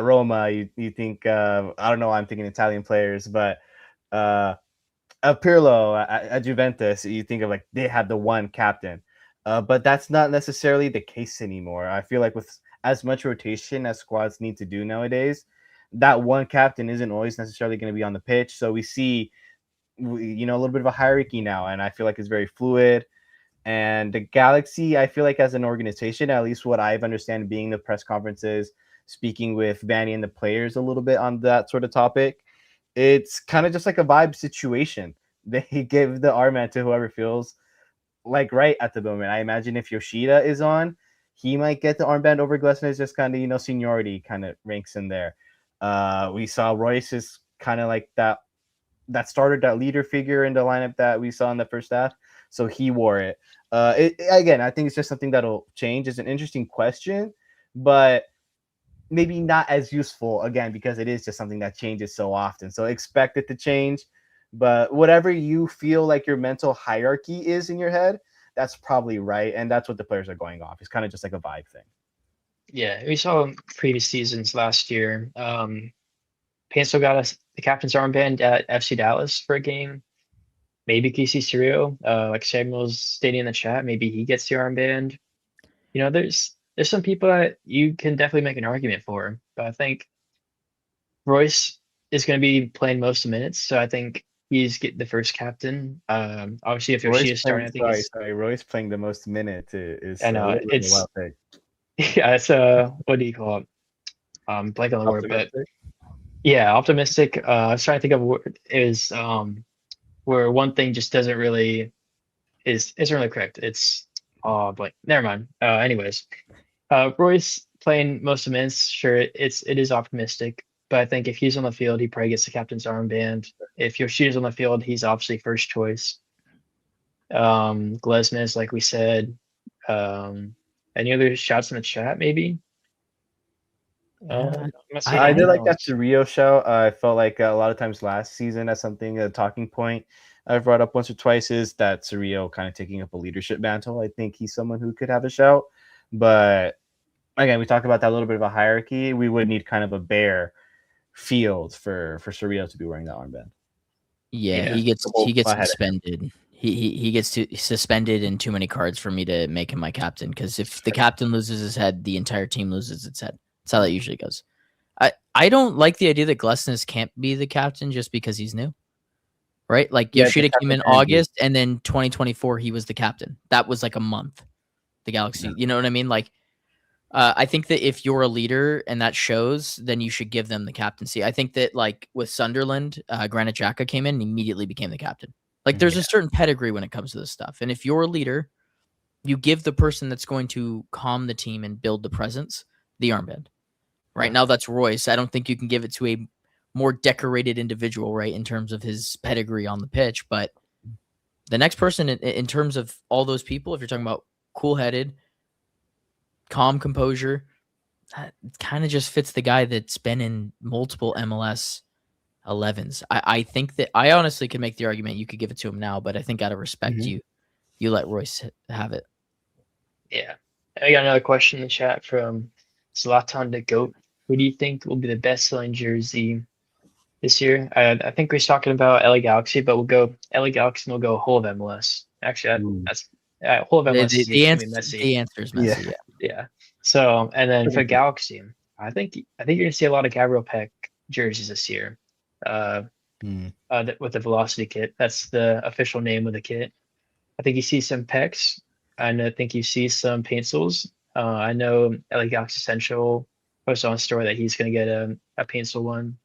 Roma. You think of, I don't know why I'm thinking Italian players, but Pirlo at Juventus. You think of like they had the one captain. But that's not necessarily the case anymore. I feel like with as much rotation as squads need to do nowadays, that one captain isn't always necessarily going to be on the pitch. So we see, a little bit of a hierarchy now, and I feel like it's very fluid. And the Galaxy, I feel like as an organization, at least what I've understand being the press conferences, speaking with Vanny and the players a little bit on that sort of topic, it's kind of just like a vibe situation. They give the armband to whoever feels like right at the moment. I imagine if Yoshida is on, he might get the armband over Glesnes, just kind of, seniority kind of ranks in there. We saw Royce is kind of like that started that leader figure in the lineup that we saw in the first half. So he wore it. Again, I think it's just something that'll change. It's an interesting question, but maybe not as useful, again, because it is just something that changes so often. So expect it to change. But whatever you feel like your mental hierarchy is in your head, that's probably right. And that's what the players are going off. It's kind of just like a vibe thing. Yeah, we saw previous seasons last year. Pencil got us the captain's armband at FC Dallas for a game. Maybe Casey Cirio, like Samuel's stating in the chat, maybe he gets the armband. There's some people that you can definitely make an argument for, but I think Royce is going to be playing most of the minutes, so I think he's get the first captain. Obviously, if Yoshida is starting, I think Royce playing the most minutes is. I know it's well picked. Yeah, it's what do you call it? Blank on the word, but yeah, optimistic. I was trying to think of what is where one thing just doesn't really isn't really correct. It's blank. Never mind. Anyways, Royce playing most of the minutes, sure, it is optimistic, but I think if he's on the field, he probably gets the captain's armband. If Yoshida's on the field, he's obviously first choice. Glesnes, like we said. Any other shots in the chat, maybe? I'm not seeing I did anything like that else. Surreal show. I felt like a lot of times last season, that's something, a talking point I've brought up once or twice, is that Surreal kind of taking up a leadership mantle. I think he's someone who could have a shout. But again, we talked about that little bit of a hierarchy. We would need kind of a bare field for Surreal to be wearing that armband. Yeah, Yeah. he gets ahead of suspended. He gets suspended in too many cards for me to make him my captain. Because if the captain loses his head, the entire team loses its head. That's how that usually goes. I don't like the idea that Glesnes can't be the captain just because he's new. Right? Like Yeah, Yoshida the came in captain can be. August, and then 2024 he was the captain. That was like a month. The Galaxy, you know what I mean? Like, I think that if you're a leader and that shows, then you should give them the captaincy. I think that like with Sunderland, Granit Xhaka came in and immediately became the captain. Like there's a certain pedigree when it comes to this stuff. And if you're a leader, you give the person that's going to calm the team and build the presence the armband. Right now, that's Royce. I don't think you can give it to a more decorated individual, right, in terms of his pedigree on the pitch. But the next person, in terms of all those people, if you're talking about cool-headed, calm composure, that kind of just fits the guy that's been in multiple MLS 11s. I think that I honestly could make the argument you could give it to him now, but I think out of respect, you let Royce have it. Yeah. I got another question in the chat from Zlatan the Goat. Who do you think will be the best-selling jersey this year? I think we're talking about LA Galaxy, but we'll go LA Galaxy and we'll go whole of MLS. Actually, that's whole of MLS is gonna be messy. The answer is messy. Yeah. So, and then for Galaxy, I think you're gonna see a lot of Gabriel Peck jerseys this year. With the Velocity kit, that's the official name of the kit. I think you see some Pecks, and I think you see some pencils. I know LA Galaxy Essential posted on store that he's gonna get a pencil one.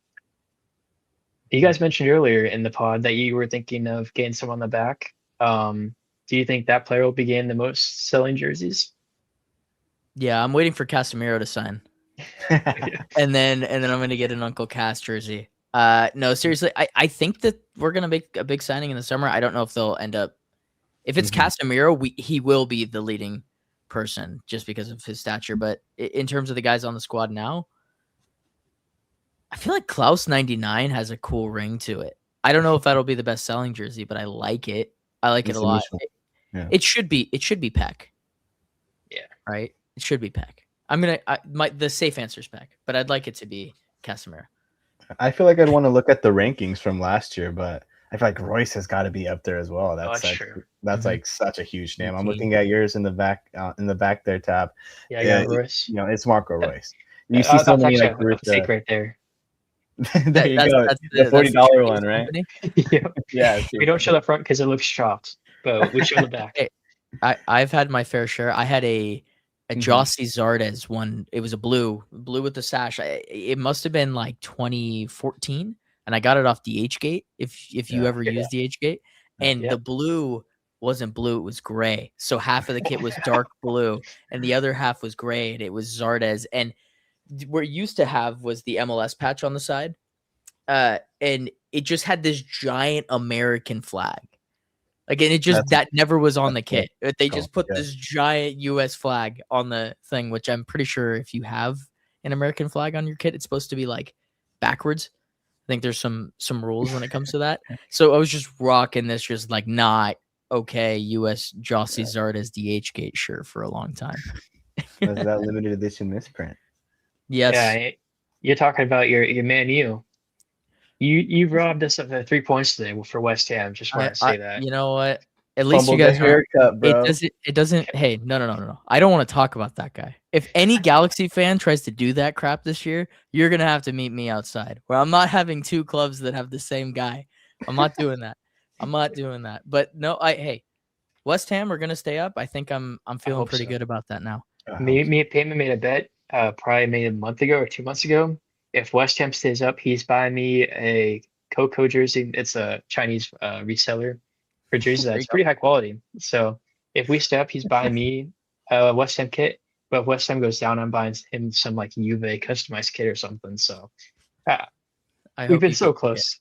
You guys mentioned earlier in the pod that you were thinking of getting some on the back. Do you think that player will be getting the most selling jerseys? Yeah, I'm waiting for Casemiro to sign. and then I'm gonna get an Uncle Cass jersey. No, seriously, I think that we're gonna make a big signing in the summer. I don't know if they'll end up. If it's Casemiro, he will be the leading person just because of his stature. But in terms of the guys on the squad now, I feel like Klaus 99 has a cool ring to it. I don't know if that'll be the best selling jersey, but I like it. I like it a lot. It should be Peck. Yeah. Right? It should be Peck. The safe answer is Peck, but I'd like it to be Casemiro. I feel like I'd want to look at the rankings from last year, but I feel like Royce has got to be up there as well. That's true. That's like such a huge name. I'm looking at yours in the back there tab. Yeah, I got Royce. You know, it's Marco Royce. You see so many like a fake right there. There you go. That's the $40 one, right? Yeah. We don't show the front because it looks chopped, but we show the back. Hey, I've had my fair share. I had a Jossie Zardes one. It was a blue with the sash. It must have been like 2014, and I got it off DHgate. If you ever use DHgate, and the blue wasn't blue, it was gray. So half of the kit was dark blue, and the other half was gray, and it was Zardes. And what it used to have was the MLS patch on the side, and it just had this giant American flag. Like, and that never was on the kit. They just put this giant U.S. flag on the thing, which I'm pretty sure if you have an American flag on your kit, it's supposed to be like backwards. I think there's some rules when it comes to that. So I was just rocking this, just like not okay U.S. Jossie Zardes DHgate shirt for a long time. Was that limited edition misprint? Yes. Yeah, you're talking about your Man U. You robbed us of the 3 points today for West Ham. Just want to say that. You know what? At least you guys haircut, bro. It doesn't. Hey, no. I don't want to talk about that guy. If any Galaxy fan tries to do that crap this year, you're gonna have to meet me outside. Where I'm not having two clubs that have the same guy. I'm not doing that. But no, hey, West Ham are gonna stay up. I think I'm feeling pretty good about that now. Me and Payman made a bet. Probably made a month ago or 2 months ago. If West Ham stays up, he's buying me a Coco jersey. It's a Chinese reseller for jerseys that's pretty high quality. So if we stay up, he's buying me a West Ham kit. But if West Ham goes down, I'm buying him some like Juve customized kit or something. So uh, I we've hope been you so get close.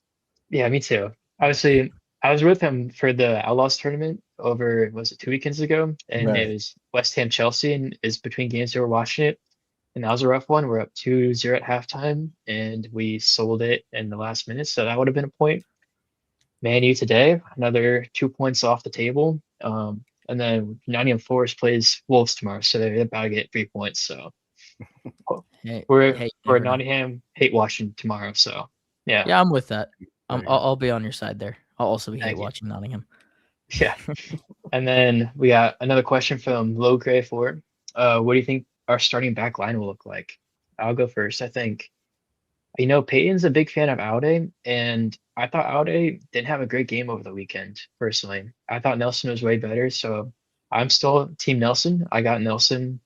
Yeah, me too. Obviously, I was with him for the Outlaws tournament over, was it 2 weekends ago? And it Right. was West Ham Chelsea, and is between games they were watching it. And that was a rough one. We're up 2-0 at halftime, and we sold it in the last minute. So that would have been a point. Man U today, another 2 points off the table. And then Nottingham Forest plays Wolves tomorrow, so they're about to get 3 points. So Hey, we're hey, you we're never know. Nottingham hate watching tomorrow. So yeah, Yeah, I'm with that. Very I'll be on your side there. I'll also be hate thank you. watching Nottingham. Yeah. And then we got another question from Low Gray 4. What do you think our starting back line will look like? I'll go first. I think, Peyton's a big fan of Aude, and I thought Aude didn't have a great game over the weekend, personally. I thought Nelson was way better, so I'm still Team Nelson. I got Nelson,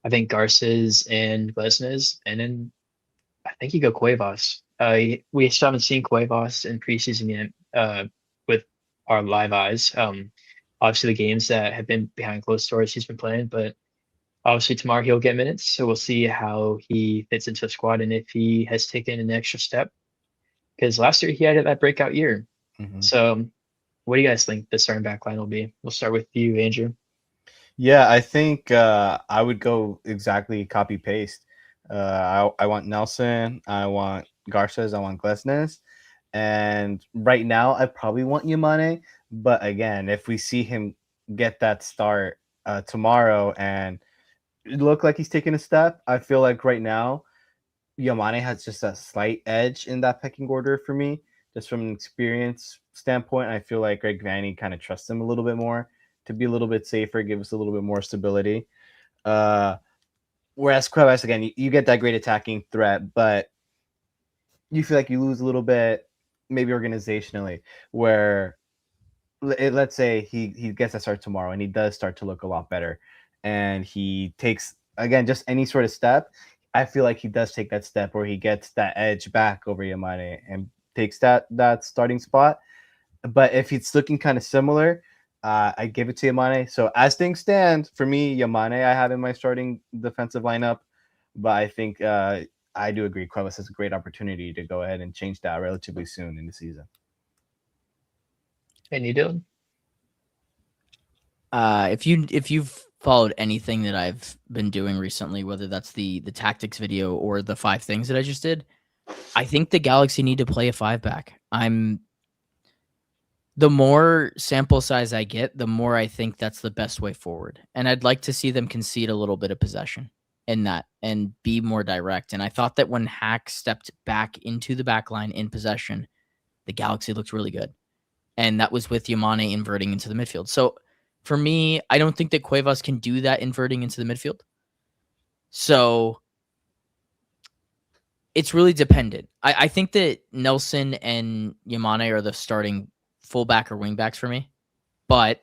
I think Garces and Glesnes, and then I think you go Cuevas. We still haven't seen Cuevas in preseason yet, with our live eyes. Obviously the games that have been behind closed doors he's been playing, but obviously tomorrow he'll get minutes, so we'll see how he fits into the squad and if he has taken an extra step. Because last year he had that breakout year. Mhm. So, what do you guys think the starting back line will be? We'll start with you, Andrew. Yeah, I think I would go exactly copy paste. I want Nelson, I want Garces, I want Glesnes, and right now I probably want Yamane. But again, if we see him get that start tomorrow and it look like he's taking a step, I feel like right now Yamane has just a slight edge in that pecking order for me, just from an experience standpoint. I feel like Greg Vanny kind of trusts him a little bit more to be a little bit safer, give us a little bit more stability. Uh, Whereas Cuevas, again, you get that great attacking threat, but you feel like you lose a little bit, maybe organizationally, where let's say he gets that start tomorrow and he does start to look a lot better, and he takes again just any sort of step. I feel like he does take that step where he gets that edge back over Yamane and takes that starting spot. But if it's looking kind of similar, I give it to Yamane. So as things stand, for me, Yamane I have in my starting defensive lineup. But I think I do agree Cuevas has a great opportunity to go ahead and change that relatively soon in the season. And you, Dylan? If you've followed anything that I've been doing recently, whether that's the tactics video or the 5 things that I just did, I think the Galaxy need to play a 5-back. The more sample size I get, the more I think that's the best way forward. And I'd like to see them concede a little bit of possession in that and be more direct. And I thought that when Hack stepped back into the back line in possession, the Galaxy looked really good. And that was with Yamane inverting into the midfield. So for me, I don't think that Cuevas can do that inverting into the midfield. So it's really dependent. I think that Nelson and Yamane are the starting fullback or wingbacks for me. But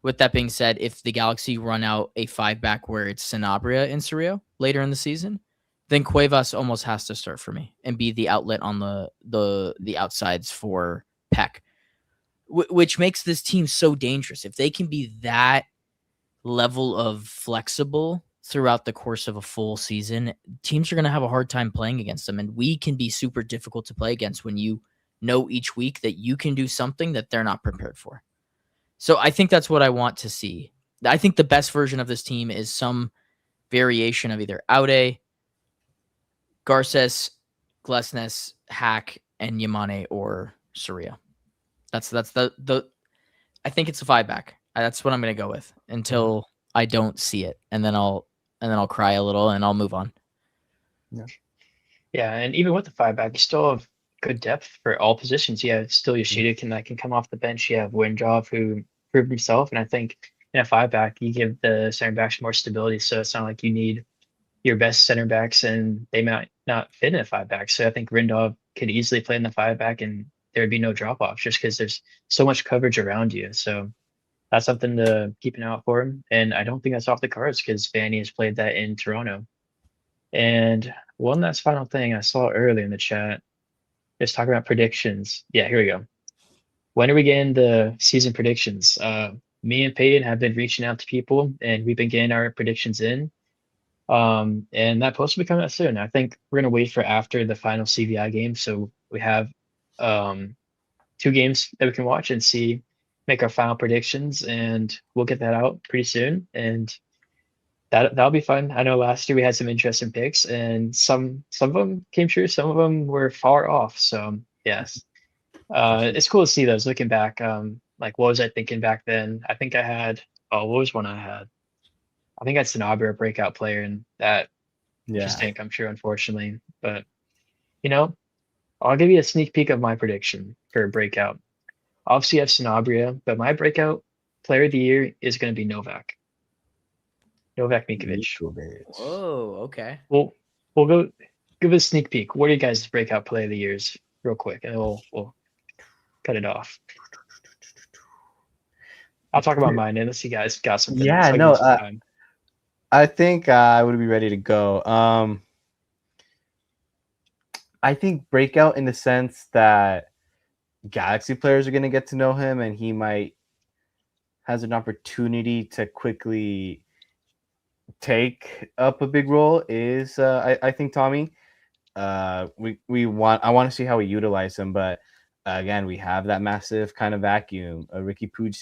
with that being said, if the Galaxy run out a 5-back where it's Sanabria and Cerrillo later in the season, then Cuevas almost has to start for me and be the outlet on the outsides for Peck, which makes this team so dangerous. If they can be that level of flexible throughout the course of a full season, teams are going to have a hard time playing against them. And we can be super difficult to play against when you know each week that you can do something that they're not prepared for. So I think that's what I want to see. I think the best version of this team is some variation of either Aude, Garces, Glesnes, Hack, and Yamane or Cerrillo. That's the I think it's a 5-back. That's what I'm going to go with until I don't see it, and then I'll cry a little and I'll move on. Yeah, and even with the 5-back, you still have good depth for all positions. Yeah, still Yoshida can come off the bench. You have Windroff who proved himself, and I think in a 5-back you give the center backs more stability. So it's not like you need your best center backs and they might not fit in a 5-back. So I think Rindov could easily play in the 5-back and there would be no drop off just because there's so much coverage around you. So that's something to keep an eye out for him. And I don't think that's off the cards because Vanny has played that in Toronto. And one last final thing I saw earlier in the chat, just talking about predictions. Yeah, here we go. When are we getting the season predictions? Me and Peyton have been reaching out to people and we've been getting our predictions in. And that post will be coming out soon. I think we're gonna wait for after the final CVI game, so we have um 2 games that we can watch and see, make our final predictions, and we'll get that out pretty soon. And that'll be fun. I know last year we had some interesting picks, and some of them came true, some of them were far off. So yes, it's cool to see those looking back. Like what was I thinking back then? I think I had what was one I had? I think I had Sanabria, a breakout player, and that just Yeah. didn't come true, unfortunately. But you know, I'll give you a sneak peek of my prediction for a breakout. Obviously, I have Sanabria, but my breakout player of the year is going to be Novak Mikovic. Whoa, okay. We'll go give a sneak peek. What are you guys' breakout play of the years, real quick, and we'll cut it off. I'll talk about mine unless you guys got something. Yeah, so no, time. I think I would be ready to go. I think breakout in the sense that Galaxy players are going to get to know him, and he might has an opportunity to quickly take up a big role. Is I think Tommy. I want to see how we utilize him, but again, we have that massive kind of vacuum, a Ricky Puig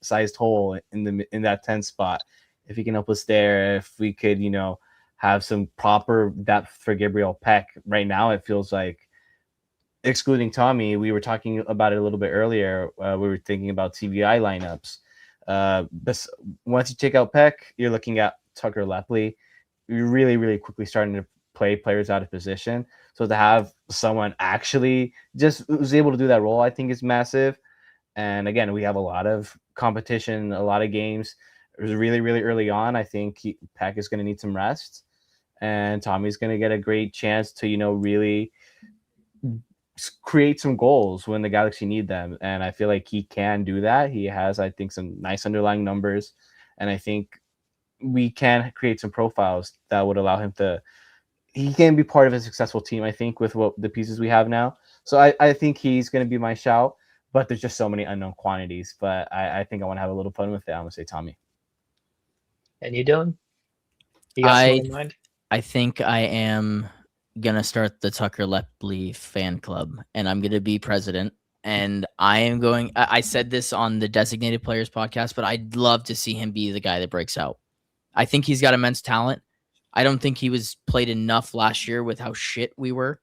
sized hole in that 10 spot. If he can help us there, if we could, have some proper depth for Gabriel Peck. Right now, it feels like, excluding Tommy, we were talking about it a little bit earlier. We were thinking about TVI lineups. But once you take out Peck, you're looking at Tucker Lepley. You're really, really quickly starting to play players out of position. So to have someone actually just who's able to do that role, I think is massive. And again, we have a lot of competition, a lot of games. It was really, really early on. I think Peck is going to need some rest, and Tommy's going to get a great chance to, really create some goals when the Galaxy need them. And I feel like he can do that. He has, I think, some nice underlying numbers. And I think we can create some profiles that would allow him he can be part of a successful team, I think, with what the pieces we have now. So I think he's going to be my shout, but there's just so many unknown quantities. But I think I want to have a little fun with it. I'm going to say Tommy. And you, Dylan? You got someone in mind? I think I am gonna start the Tucker Lepley fan club, and I'm gonna be president. And I am going. I said this on the Designated Players podcast, but I'd love to see him be the guy that breaks out. I think he's got immense talent. I don't think he was played enough last year with how shit we were.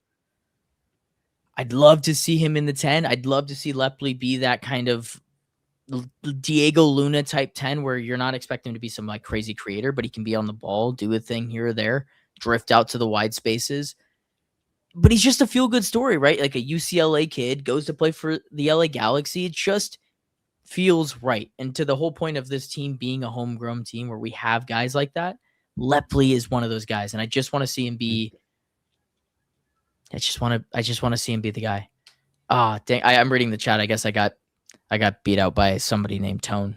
I'd love to see him in the 10. I'd love to see Lepley be that kind of Diego Luna type 10 where you're not expecting him to be some like crazy creator, but he can be on the ball, do a thing here or there, drift out to the wide spaces. But he's just a feel-good story, right? Like a UCLA kid goes to play for the LA Galaxy. It just feels right. And to the whole point of this team being a homegrown team where we have guys like that, Lepley is one of those guys. And I just want to see him be I just want to see him be the guy. Ah, dang, I'm reading the chat. I guess I got beat out by somebody named Tony.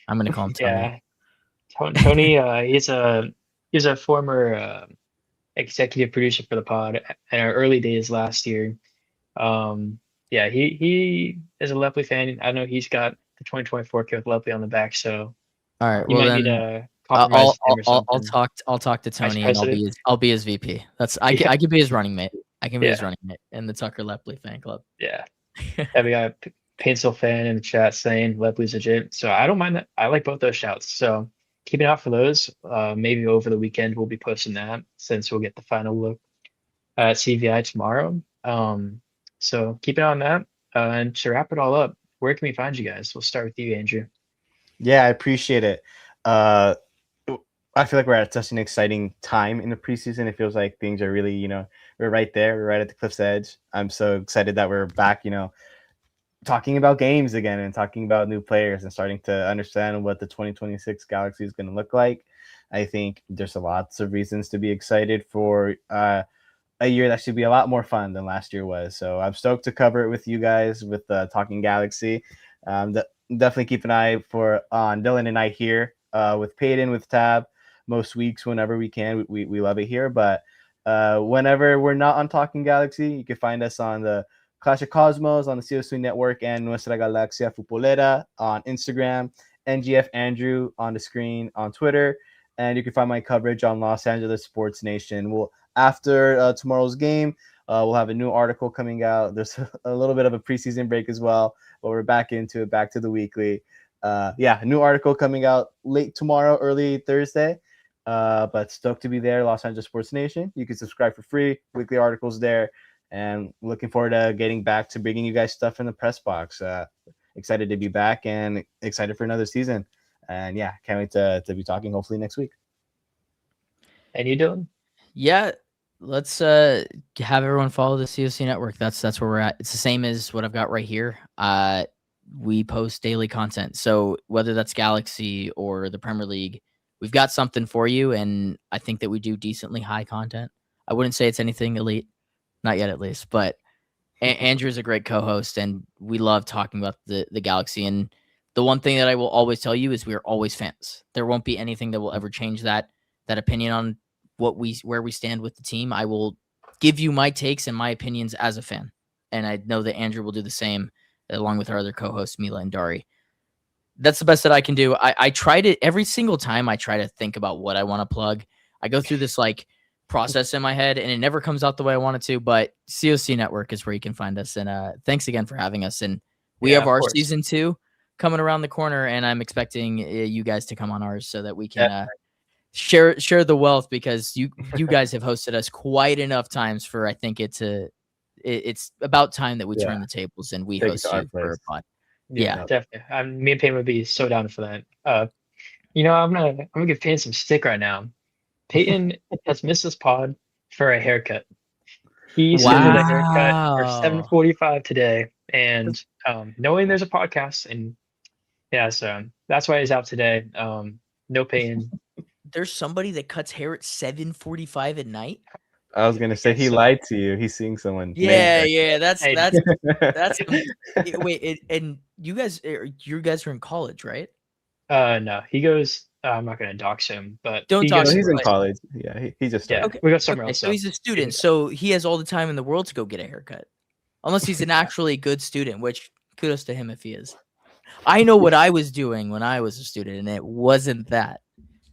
I'm gonna call him Tony. Yeah, Tony. He's a former executive producer for the pod in our early days last year. Yeah, he is a Lepley fan. I know he's got the 2024 kit with Lepley on the back, so All right. you Well, might need then to compromise him or something. I'll talk to Tony, and president. I'll be his VP. I can be his running mate. I can be his running mate in the Tucker Lepley fan club. Yeah. We got a Pencil fan in the chat saying Lepley's legit. So I don't mind that. I like both those shouts. So keep an eye out for those. Maybe over the weekend we'll be posting that since we'll get the final look at CVI tomorrow. So keep an eye on that. And to wrap it all up, where can we find you guys? We'll start with you, Andrew. Yeah, I appreciate it. I feel like we're at such an exciting time in the preseason. It feels like things are really, we're right there. We're right at the cliff's edge. I'm so excited that we're back, talking about games again and talking about new players and starting to understand what the 2026 Galaxy is going to look like. I think there's lots of reasons to be excited for a year that should be a lot more fun than last year was. So I'm stoked to cover it with you guys with Talking Galaxy. Definitely keep an eye on Dylan and I here with Peyton, with Tab, most weeks whenever we can. We love it here. But whenever we're not on Talking Galaxy, you can find us on the Clash of Cosmos on the CO2 Network and Nuestra Galaxia Futbolera on Instagram, NGF Andrew on the screen on Twitter. and you can find my coverage on Los Angeles Sports Nation. We'll after tomorrow's game, we'll have a new article coming out. There's a little bit of a preseason break as well, but we're back into it, back to the weekly. A new article coming out late tomorrow, early Thursday. But stoked to be there, Los Angeles Sports Nation. You can subscribe for free, weekly articles there, and looking forward to getting back to bringing you guys stuff in the press box. Excited to be back and excited for another season. And yeah, can't wait to be talking hopefully next week. And you doing? Yeah, let's have everyone follow the COC network. That's where we're at. It's the same as what I've got right here. We post daily content. So whether that's Galaxy or the Premier League, we've got something for you, and I think that we do decently high content. I wouldn't say it's anything elite, not yet at least, but Andrew's a great co-host, and we love talking about the Galaxy. And the one thing that I will always tell you is we are always fans. There won't be anything that will ever change that opinion on where we stand with the team. I will give you my takes and my opinions as a fan, and I know that Andrew will do the same, along with our other co-hosts Mila and Dari. That's the best that I can do. I try to every single time I try to think about what I want to plug. I go through this like process in my head, and it never comes out the way I want it to. But COC Network is where you can find us. And thanks again for having us. And we have our season 2 coming around the corner, and I'm expecting you guys to come on ours so that we can share the wealth, because you guys have hosted us quite enough times for I think it's about time that we turn the tables and we host you for a pod. Yeah, definitely. Me and Payne would be so down for that. I'm gonna give Payne some stick right now. Peyton has missed this pod for a haircut. He scheduled a haircut for 7:45 today, and knowing there's a podcast, and so that's why he's out today. No Payton. There's somebody that cuts hair at 7:45 at night. I was gonna say he lied to you. He's seeing someone. Yeah. That's wait. And you guys are in college, right? No, he goes. I'm not gonna dox him, but don't dox him. He's in college. Yeah, he just started. Okay. We got somewhere else. So he's a student, so he has all the time in the world to go get a haircut, unless he's an actually good student. Which kudos to him if he is. I know what I was doing when I was a student, and it wasn't that.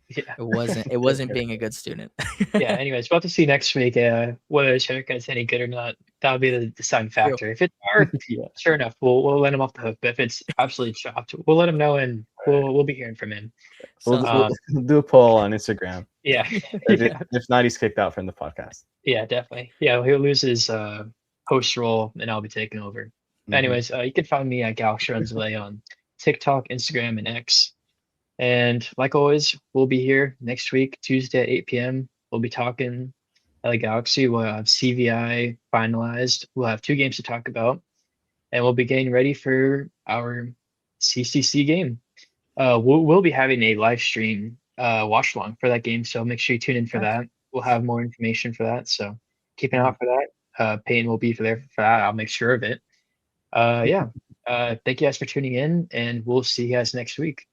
Yeah. It wasn't being a good student. Anyways, we'll have to see next week whether his haircut's any good or not. That'll be the deciding factor. If it's hard, sure enough, we'll let him off the hook. But if it's absolutely chopped, we'll let him know, and we'll be hearing from him. We'll do a poll on Instagram. Yeah. If not, he's kicked out from the podcast. Yeah, definitely. Yeah, he'll lose his host role, and I'll be taking over. Mm-hmm. Anyways, you can find me at Galaxy Runs Away on TikTok, Instagram, and X. And like always, we'll be here next week, Tuesday at 8 p.m. We'll be talking LA Galaxy. We'll have CVI finalized. We'll have 2 games to talk about. And we'll be getting ready for our CCC game. We'll be having a live stream watch along for that game. So make sure you tune in for that. We'll have more information for that. So keep an eye out for that. Payne will be there for that. I'll make sure of it. Thank you guys for tuning in, and we'll see you guys next week.